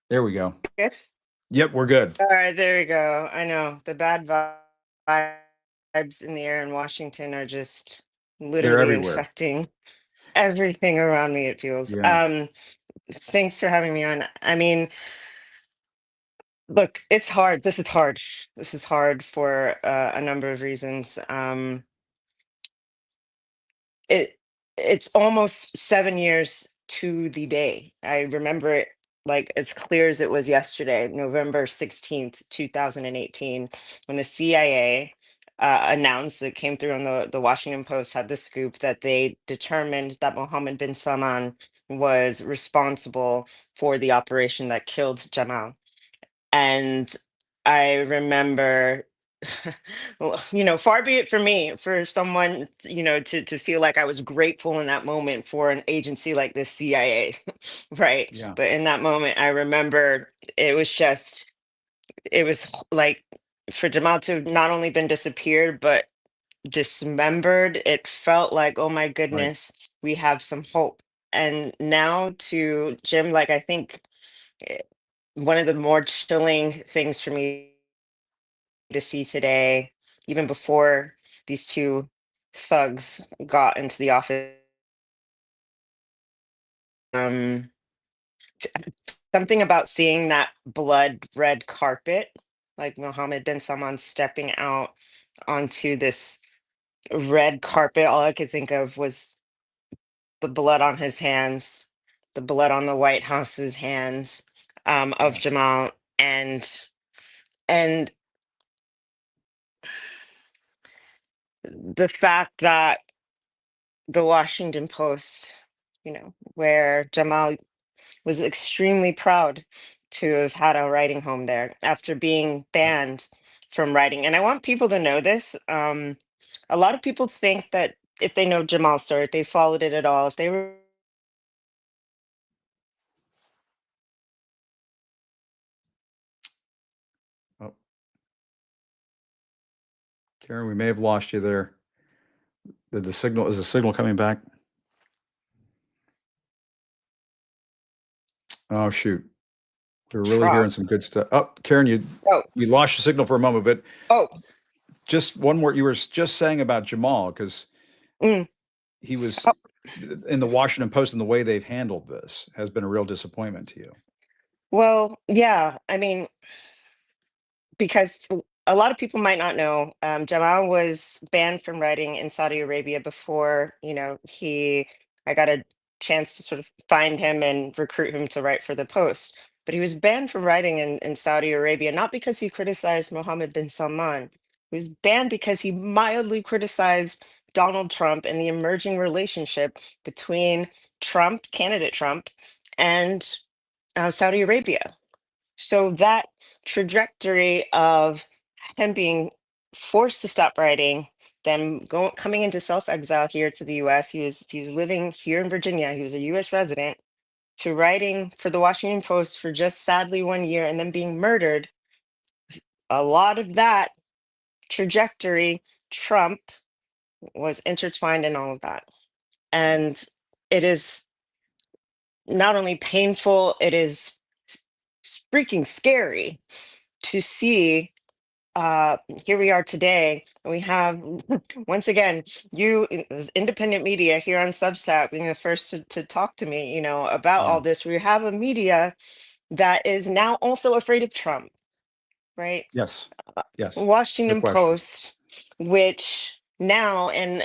There we go. Good. Yep, we're good. All right, there we go. I know the bad vibes in the air in Washington are just They're literally everywhere. infecting everything around me, it feels. Yeah. Thanks for having me on. I mean, look, it's hard. This is hard. This is hard for a number of reasons. It's almost 7 years to the day. I remember it like as clear as it was yesterday, November 16th, 2018, when the CIA announced, it came through on the Washington Post, had the scoop that they determined that Mohammed bin Salman was responsible for the operation that killed Jamal. And I remember, well, far be it for me, for someone, to feel like I was grateful in that moment for an agency like the CIA, right? Yeah. But in that moment, I remember it was like for Jamal to have not only been disappeared, but dismembered. It felt like, oh my Right. goodness, we have some hope. And now to Jim, like, I think eh, one of the more chilling things for me to see today, even before these two thugs got into the office, um, something about seeing that blood red carpet, like Mohammed bin Salman stepping out onto this red carpet. All I could think of was the blood on his hands, the blood on the White House's hands, of Yeah. Jamal, and the fact that the Washington Post, where Jamal was extremely proud to have had a writing home there after being banned from writing. And I want people to know this. A lot of people think that if they know Jamal's story, if they followed it at all, if they were Oh, Karen, we may have lost you there. Is the signal coming back? Oh, shoot. We're really hearing frog. some good stuff. Oh, Karen, Oh, we lost your signal for a moment, but oh, just one more. You were just saying about Jamal, because mm, he was oh. in the Washington Post, and the way they've handled this has been a real disappointment to you. Well, yeah. I mean, because a lot of people might not know, Jamal was banned from writing in Saudi Arabia before, I got a chance to sort of find him and recruit him to write for the Post. But he was banned from writing in Saudi Arabia, not because he criticized Mohammed bin Salman. He was banned because he mildly criticized Donald Trump and the emerging relationship between candidate Trump, and Saudi Arabia. So that trajectory of him being forced to stop writing, then coming into self-exile here to the US, he was living here in Virginia, he was a US resident, to writing for the Washington Post for just sadly 1 year and then being murdered. A lot of that trajectory, Trump was intertwined in all of that. And it is not only painful, it is freaking scary to see. Here we are today, and we have once again you as independent media here on Substack being the first to talk to me, about Yeah. all this. We have a media that is now also afraid of Trump, right? Yes. Yes. No Washington question. Post, which now, and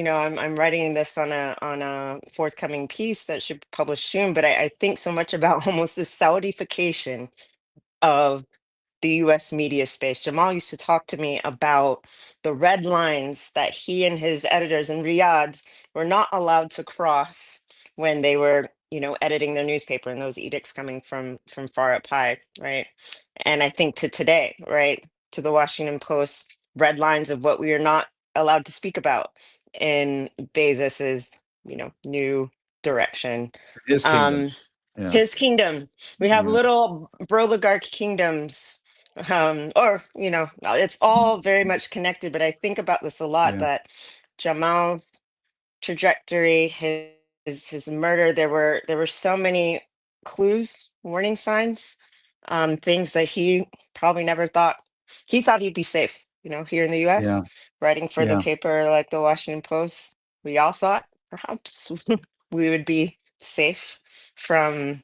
I'm writing this on a forthcoming piece that should be published soon, but I think so much about almost the Saudification of the US media space. Jamal used to talk to me about the red lines that he and his editors in Riyadh were not allowed to cross when they were, editing their newspaper, and those edicts coming from far up high, right? And I think to today, right, to the Washington Post, red lines of what we are not allowed to speak about in Bezos's, new direction. His kingdom. Um, Yeah. his kingdom. We have Yeah. little broligarch kingdoms. Or, it's all very much connected, but I think about this a lot, Yeah. that Jamal's trajectory, his murder, there were so many clues, warning signs, things that he probably never thought. He thought he'd be safe, here in the Yeah. US, writing for the Yeah. paper like the Washington Post. We all thought perhaps we would be safe from,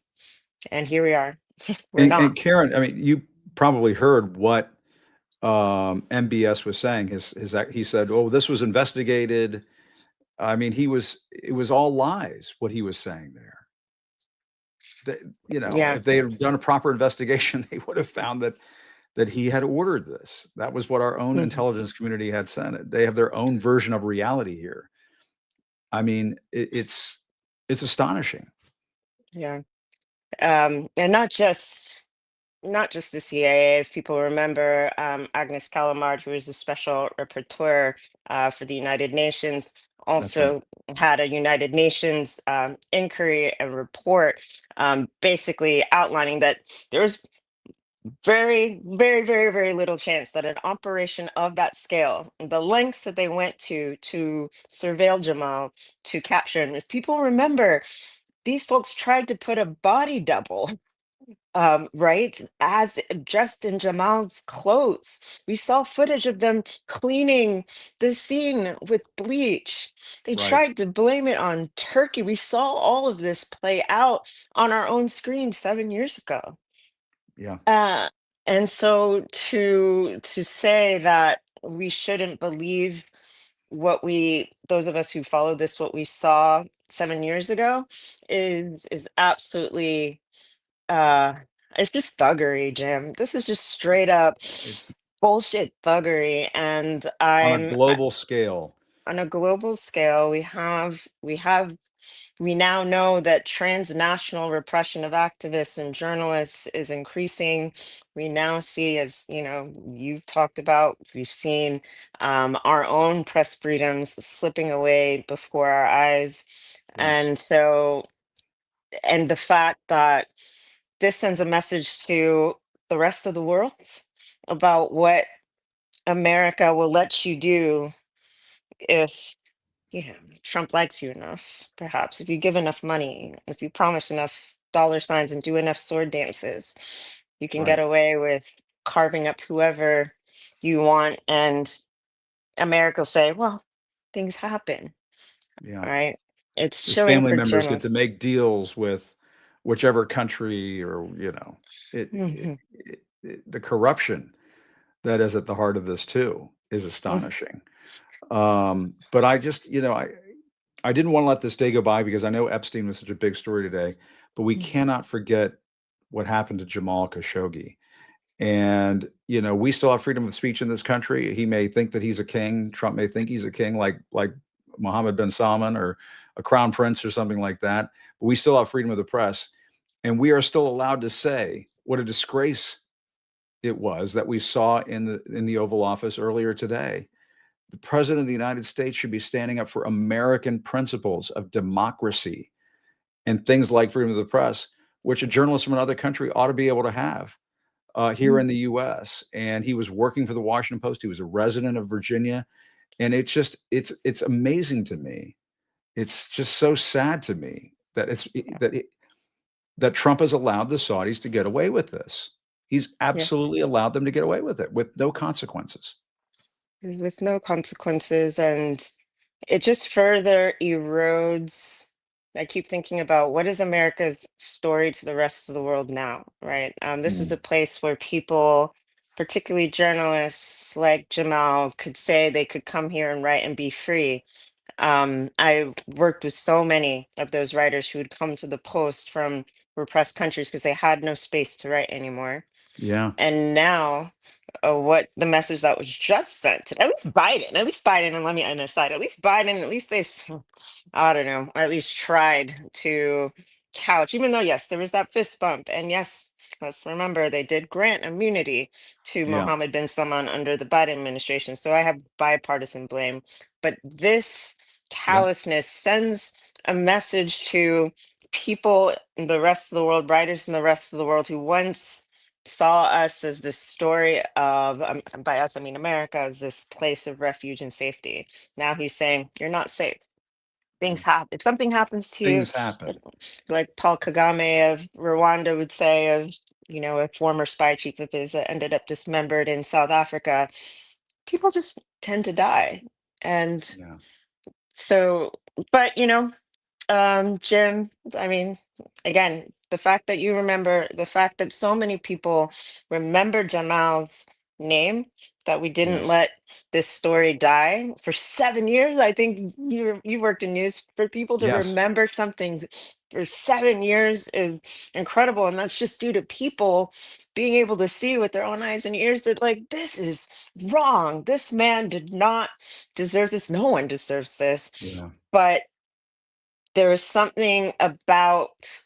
and here we are. We're And not. Karen, I mean, you probably heard what MBS was saying. He said, "Oh, this was investigated." I mean, it was all lies what he was saying there. Yeah. if they had done a proper investigation, they would have found that he had ordered this. That was what our own Mhm. intelligence community had sent. They have their own version of reality here. I mean, it's astonishing. Yeah. And not just the CIA. If people remember, Agnes Callamard, who was the special rapporteur for the United Nations, That's right. also had a United Nations inquiry and report, basically outlining that there was very, very, very, very little chance that an operation of that scale, the lengths that they went to surveil Jamal, to capture him. If people remember, these folks tried to put a body double, right, as dressed in Jamal's clothes. We saw footage of them cleaning the scene with bleach. They Right. tried to blame it on Turkey. We saw all of this play out on our own screen 7 years ago. Yeah. Uh, and so to say that we shouldn't believe what we, those of us who follow this, what we saw 7 years ago, is absolutely uh it's just thuggery, Jim. This is just straight up It's bullshit thuggery. And on a global scale. on a global scale, we now know that transnational repression of activists and journalists is increasing. We now see, as you know, you've talked about, we've seen our own press freedoms slipping away before our eyes. Yes. And so, and the fact that this sends a message to the rest of the world about what America will let you do if, you know, Trump likes you enough, perhaps. If you give enough money, if you promise enough dollar signs and do enough sword dances, you can get Right. away with carving up whoever you want. And America will say, well, things happen, Yeah. right? It's His showing family for members get to journalists. make deals with whichever country, or Mhm. the corruption that is at the heart of this too is Mhm. astonishing. But I just, I didn't want to let this day go by because I know Epstein was such a big story today, but we Mhm. cannot forget what happened to Jamal Khashoggi. And, we still have freedom of speech in this country. He may think that he's a king. Trump may think he's a king, like Mohammed bin Salman or a crown prince or something like that. But we still have freedom of the press. And we are still allowed to say what a disgrace it was that we saw in the Oval Office earlier today. The president of the United States should be standing up for American principles of democracy and things like freedom of the press, which a journalist from another country ought to be able to have here in the U.S. And he was working for the Washington Post. He was a resident of Virginia, and it's amazing to me. It's just so sad to me that that Trump has allowed the Saudis to get away with this. He's Yeah. absolutely allowed them to get away with it with no consequences. With no consequences. And it just further erodes. I keep thinking about what is America's story to the rest of the world now, right? This is a Mm, place where people, particularly journalists like Jamal, could say they could come here and write and be free. I worked with so many of those writers who would come to the Post from repressed countries because they had no space to write anymore. yeah, And now, what the message that was just sent to at least Biden, and let me end aside, at least Biden, at least I don't know, or at least tried to couch, even though, yes, there was that fist bump. And yes, let's remember they did grant immunity to yeah, Mohammed bin Salman under the Biden administration. So I have bipartisan blame. But this yeah, callousness sends a message to people in the rest of the world, writers in the rest of the world who once saw us as this story of, by us, I mean America, as this place of refuge and safety. Now he's saying, you're not safe. yeah. Things happen. If something happens to you, Things happen. it- like Paul Kagame of Rwanda would say of, a former spy chief of his that ended up dismembered in South Africa, people just tend to die. And Yeah. so, but, Jim, I mean, again, the fact that you remember, the fact that so many people remember Jamal's name, that we didn't Yes. let this story die for 7 years. I think you worked in news, for people to Yes. remember something for 7 years is incredible. And that's just due to people being able to see with their own eyes and ears that, like, this is wrong. This man did not deserve this. No one deserves this. Yeah. But there is something about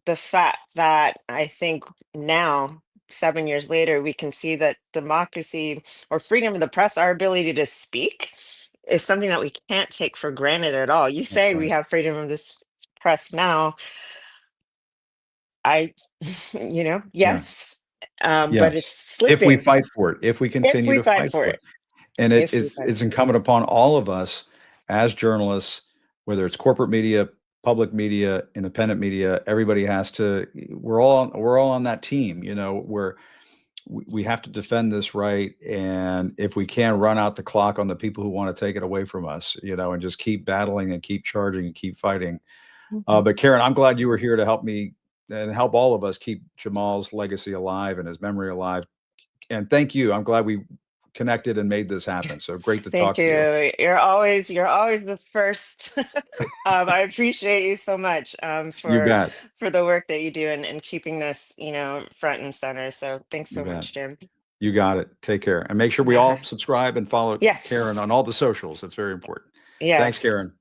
the fact that I think now, 7 years later, we can see that democracy or freedom of the press, our ability to speak, is something that we can't take for granted at all. You That's say we right. have freedom of this press now. I, Yeah. yes, but it's Yes. If we slipping fight for it, if we if continue we to fight fight for for it. it. And If we it's fight it's for it. incumbent upon all of us as journalists, whether it's corporate media, public media, independent media, everybody has to, we're all on that team, where we have to defend this right. And if we can, run out the clock on the people who want to take it away from us, and just keep battling and keep charging and keep fighting. Mhm. But Karen, I'm glad you were here to help me and help all of us keep Jamal's legacy alive and his memory alive. And thank you. I'm glad we connected and made this happen. So great to Thank talk to you. you. You're always the first. I appreciate you so much You bet. for the work that you do and keeping this, front and center. So thanks You so bet. much, Jim. You got it. Take care. And make sure we all subscribe and follow Karen Yes. on all the socials. It's very important. Thanks, Yes. Karen.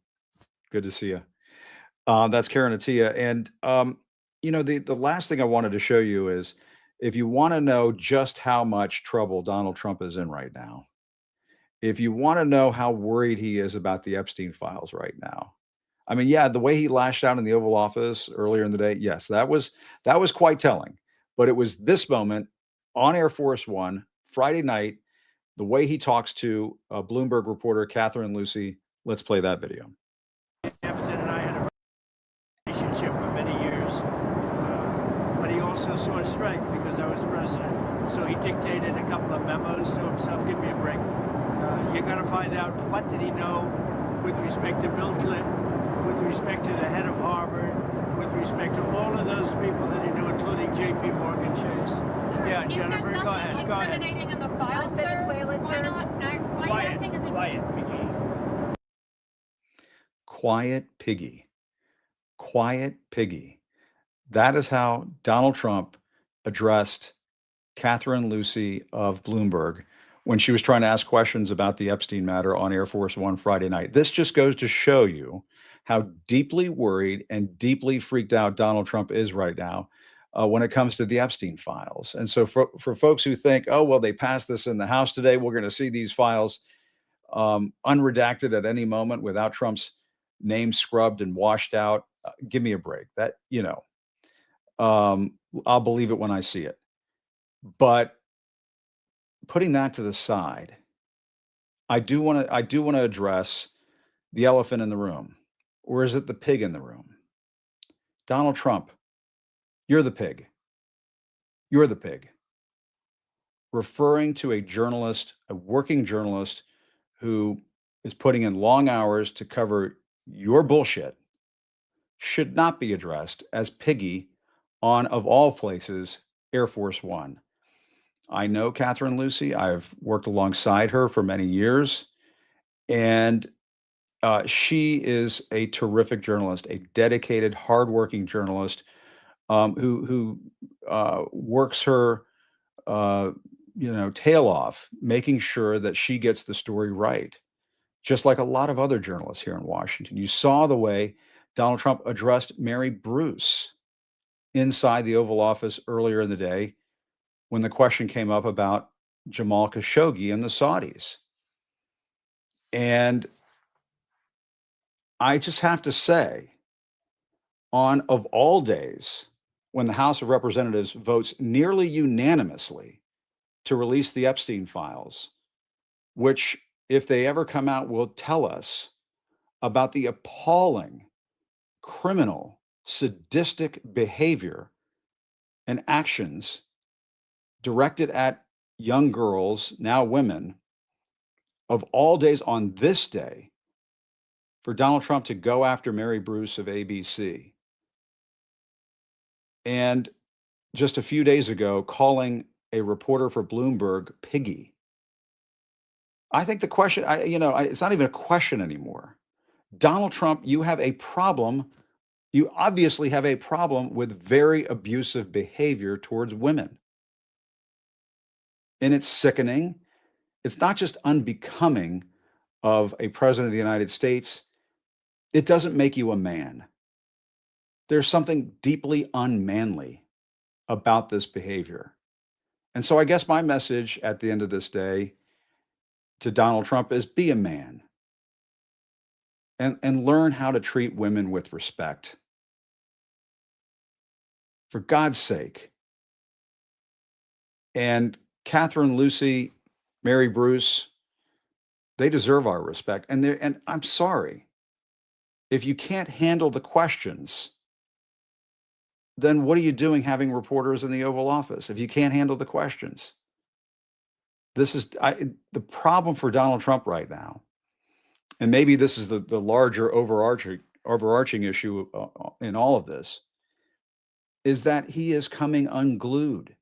Good to see you. That's Karen Atia. And, the last thing I wanted to show you is if you want to know just how much trouble Donald Trump is in right now, if you want to know how worried he is about the Epstein files right now, I mean, yeah, the way he lashed out in the Oval Office earlier in the day, yes, that was quite telling. But it was this moment on Air Force One Friday night, the way he talks to Bloomberg reporter Catherine Lucy. Let's play that video. Epstein and I had a relationship for many years, but he also saw strength because I was president. So he dictated a couple of memos to himself. Give me a break. You're going to find out what did he know with respect to Bill Clinton, with respect to the head of Harvard, with respect to all of those people that he knew, including J.P. Morgan Chase. Sir, Yeah, if Jennifer, there's go nothing ahead. Go ahead. incriminating in the file, sir, why not? Why are you acting as a Quiet, Piggy. Quiet piggy. Quiet piggy. That is how Donald Trump addressed Catherine Lucy of Bloomberg when she was trying to ask questions about the Epstein matter on Air Force One Friday night. This just goes to show you how deeply worried and deeply freaked out Donald Trump is right now when it comes to the Epstein files. And so for folks who think, oh, well, they passed this in the House today, we're going to see these files unredacted at any moment without Trump's name scrubbed and washed out. Give me a break. That, I'll believe it when I see it. But putting that to the side, I do want to address the elephant in the room, or is it the pig in the room? Donald Trump, you're the pig. You're the pig. Referring to a journalist, a working journalist who is putting in long hours to cover your bullshit should not be addressed as piggy on, of all places, Air Force One. I know Catherine Lucy. I've worked alongside her for many years, and she is a terrific journalist, a dedicated, hardworking journalist who works her tail off, making sure that she gets the story right. Just like a lot of other journalists here in Washington, you saw the way Donald Trump addressed Mary Bruce inside the Oval Office earlier in the day when the question came up about Jamal Khashoggi and the Saudis. And I just have to say, on of all days, when the House of Representatives votes nearly unanimously to release the Epstein files, which, if they ever come out, will tell us about the appalling, criminal, sadistic behavior and actions directed at young girls, now women, of all days on this day, for Donald Trump to go after Mary Bruce of ABC. And just a few days ago, calling a reporter for Bloomberg piggy. I think the question, it's not even a question anymore. Donald Trump, you have a problem. You obviously have a problem with very abusive behavior towards women. And it's sickening. It's not just unbecoming of a president of the United States, it doesn't make you a man. There's something deeply unmanly about this behavior. And so I guess my message at the end of this day to Donald Trump is be a man and learn how to treat women with respect. For God's sake. And Catherine, Lucy, Mary Bruce, they deserve our respect. And I'm sorry, if you can't handle the questions, then what are you doing having reporters in the Oval Office if you can't handle the questions? This is the problem for Donald Trump right now. And maybe this is the larger overarching issue in all of this, is that he is coming unglued.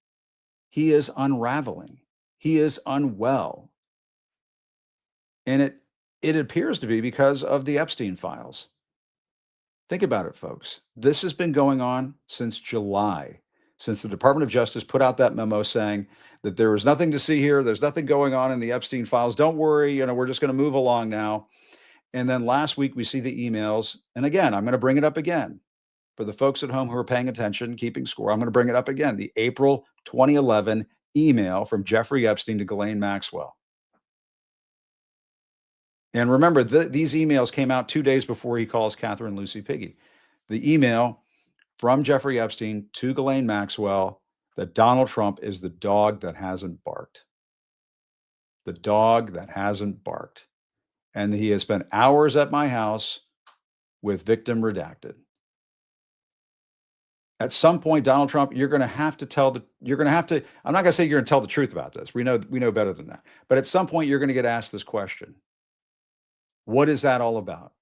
He is unraveling. He is unwell. And it appears to be because of the Epstein files. Think about it, folks. This has been going on since July, since the Department of Justice put out that memo saying that there is nothing to see here. There's nothing going on in the Epstein files. Don't worry, we're just going to move along now. And then last week we see the emails. And again, I'm going to bring it up again for the folks at home who are paying attention, keeping score. I'm going to bring it up again. The April 2011 email from Jeffrey Epstein to Ghislaine Maxwell. And remember, these emails came out 2 days before he calls Catherine Lucy Piggy. The email from Jeffrey Epstein to Ghislaine Maxwell that Donald Trump is the dog that hasn't barked. The dog that hasn't barked. And he has spent hours at my house with victim redacted. At some point, Donald Trump, you're going to have to I'm not going to say you're going to tell the truth about this. We know better than that. But at some point, you're going to get asked this question. What is that all about?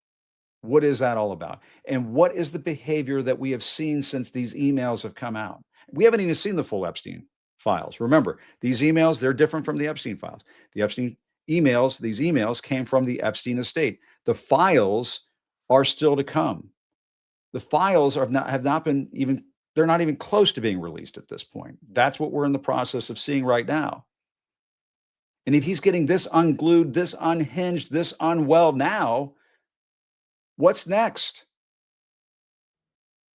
What is that all about? And what is the behavior that we have seen since these emails have come out? We haven't even seen the full Epstein files. Remember, these emails, they're different from the Epstein files. The Epstein emails, these emails came from the Epstein estate. The files are still to come. The files have not been even, they're not even close to being released at this point. That's what we're in the process of seeing right now. And if he's getting this unglued, this unhinged, this unwell now, what's next?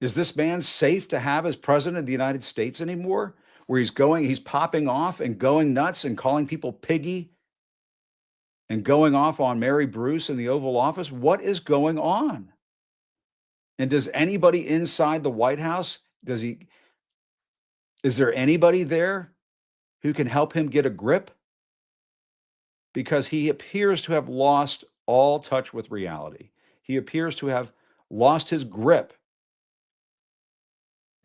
Is this man safe to have as president of the United States anymore? Where he's popping off and going nuts and calling people piggy and going off on Mary Bruce in the Oval Office? What is going on? And does anybody inside the White House, is there anybody there who can help him get a grip? Because he appears to have lost all touch with reality. He appears to have lost his grip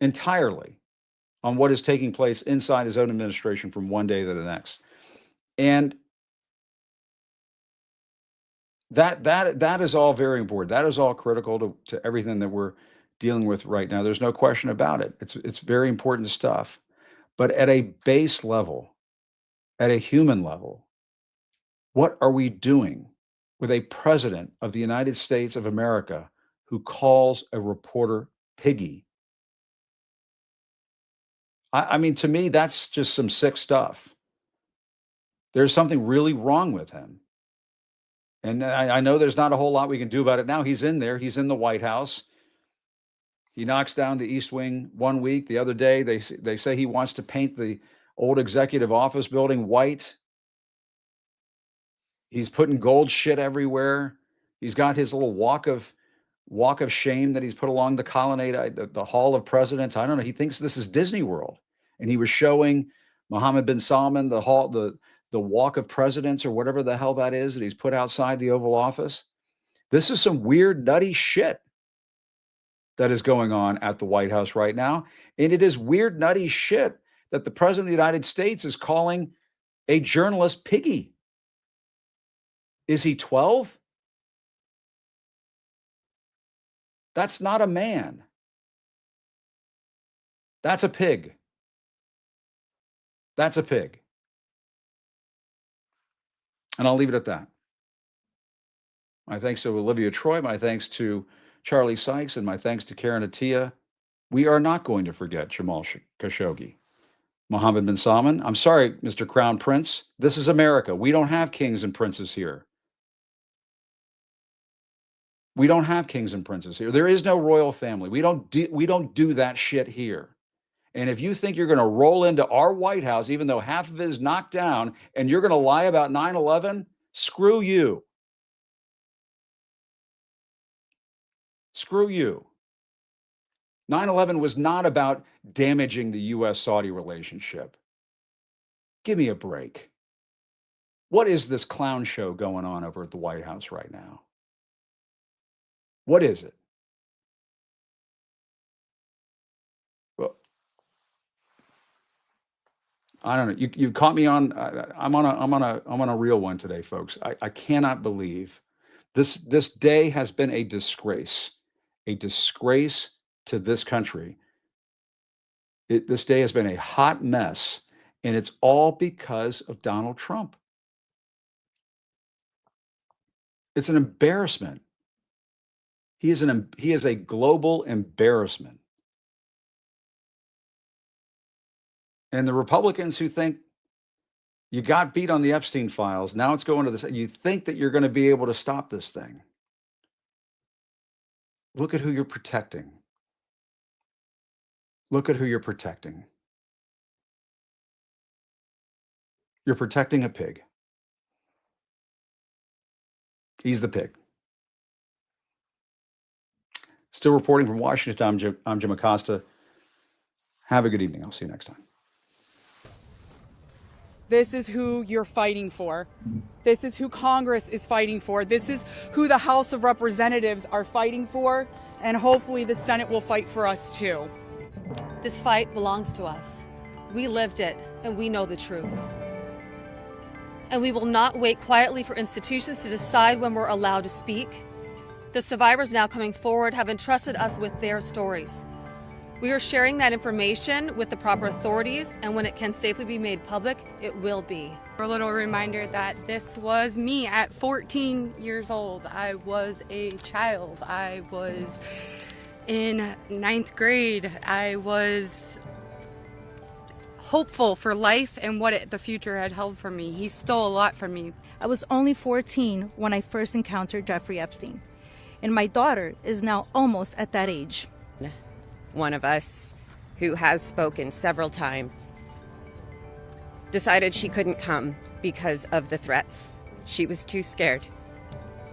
entirely on what is taking place inside his own administration from one day to the next. And that is all very important. That is all critical to everything that we're dealing with right now. There's no question about it. It's very important stuff. But at a base level, at a human level, what are we doing with a president of the United States of America who calls a reporter piggy? I mean, to me, that's just some sick stuff. There's something really wrong with him. And I know there's not a whole lot we can do about it now. He's in there. He's in the White House. He knocks down the East Wing one week. The other day, they say he wants to paint the old executive office building white. He's putting gold shit everywhere. He's got his little walk of shame that he's put along the colonnade, the Hall of Presidents. I don't know. He thinks this is Disney World, and he was showing Mohammed bin Salman the walk of presidents or whatever the hell that is that he's put outside the Oval Office. This is some weird, nutty shit that is going on at the White House right now, and it is weird, nutty shit that the president of the United States is calling a journalist piggy. Is he 12? That's not a man. That's a pig. That's a pig. And I'll leave it at that. My thanks to Olivia Troy. My thanks to Charlie Sykes, and my thanks to Karen Attia. We are not going to forget Jamal Khashoggi. Mohammed bin Salman, I'm sorry, Mr. Crown Prince. This is America. We don't have kings and princes here. We don't have kings and princes here. There is no royal family. We don't do that shit here. And if you think you're going to roll into our White House, even though half of it is knocked down, and you're going to lie about 9/11, screw you. Screw you. 9/11 was not about damaging the U.S.-Saudi relationship. Give me a break. What is this clown show going on over at the White House right now? What is it? Well, I don't know. You caught me on. I'm on a real one today, folks. I cannot believe this day has been a disgrace to this country. This day has been a hot mess, and it's all because of Donald Trump. It's an embarrassment. He is a global embarrassment. And the Republicans who think you got beat on the Epstein files, now it's going to this, you think that you're going to be able to stop this thing. Look at who you're protecting. Look at who you're protecting. You're protecting a pig. He's the pig. Still reporting from Washington, I'm Jim Acosta. Have a good evening. I'll see you next time. This is who you're fighting for. This is who Congress is fighting for. This is who the House of Representatives are fighting for. And hopefully the Senate will fight for us too. This fight belongs to us. We lived it, and we know the truth. And we will not wait quietly for institutions to decide when we're allowed to speak. The survivors now coming forward have entrusted us with their stories. We are sharing that information with the proper authorities, and when it can safely be made public, it will be. A little reminder that this was me at 14 years old. I was a child. I was in 9th grade. I was hopeful for life and what the future had held for me. He stole a lot from me. I was only 14 when I first encountered Jeffrey Epstein, and my daughter is now almost at that age. One of us, who has spoken several times, decided she couldn't come because of the threats. She was too scared.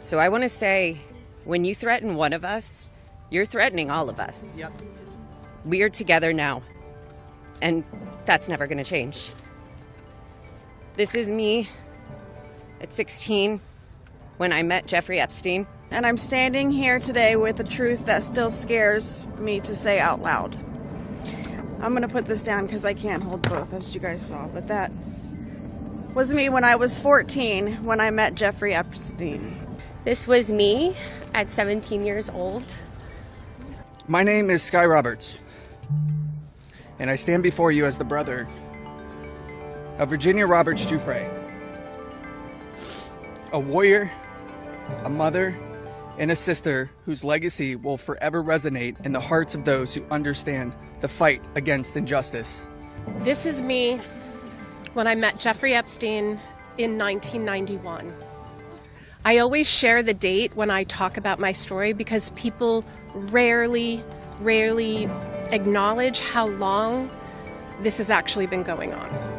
So I want to say, when you threaten one of us, you're threatening all of us. Yep. We are together now, and that's never going to change. This is me at 16 when I met Jeffrey Epstein. And I'm standing here today with a truth that still scares me to say out loud. I'm going to put this down because I can't hold both, as you guys saw. But that was me when I was 14, when I met Jeffrey Epstein. This was me at 17 years old. My name is Sky Roberts, and I stand before you as the brother of Virginia Roberts Giuffre, a warrior, a mother, and a sister whose legacy will forever resonate in the hearts of those who understand the fight against injustice. This is me when I met Jeffrey Epstein in 1991. I always share the date when I talk about my story because people rarely acknowledge how long this has actually been going on.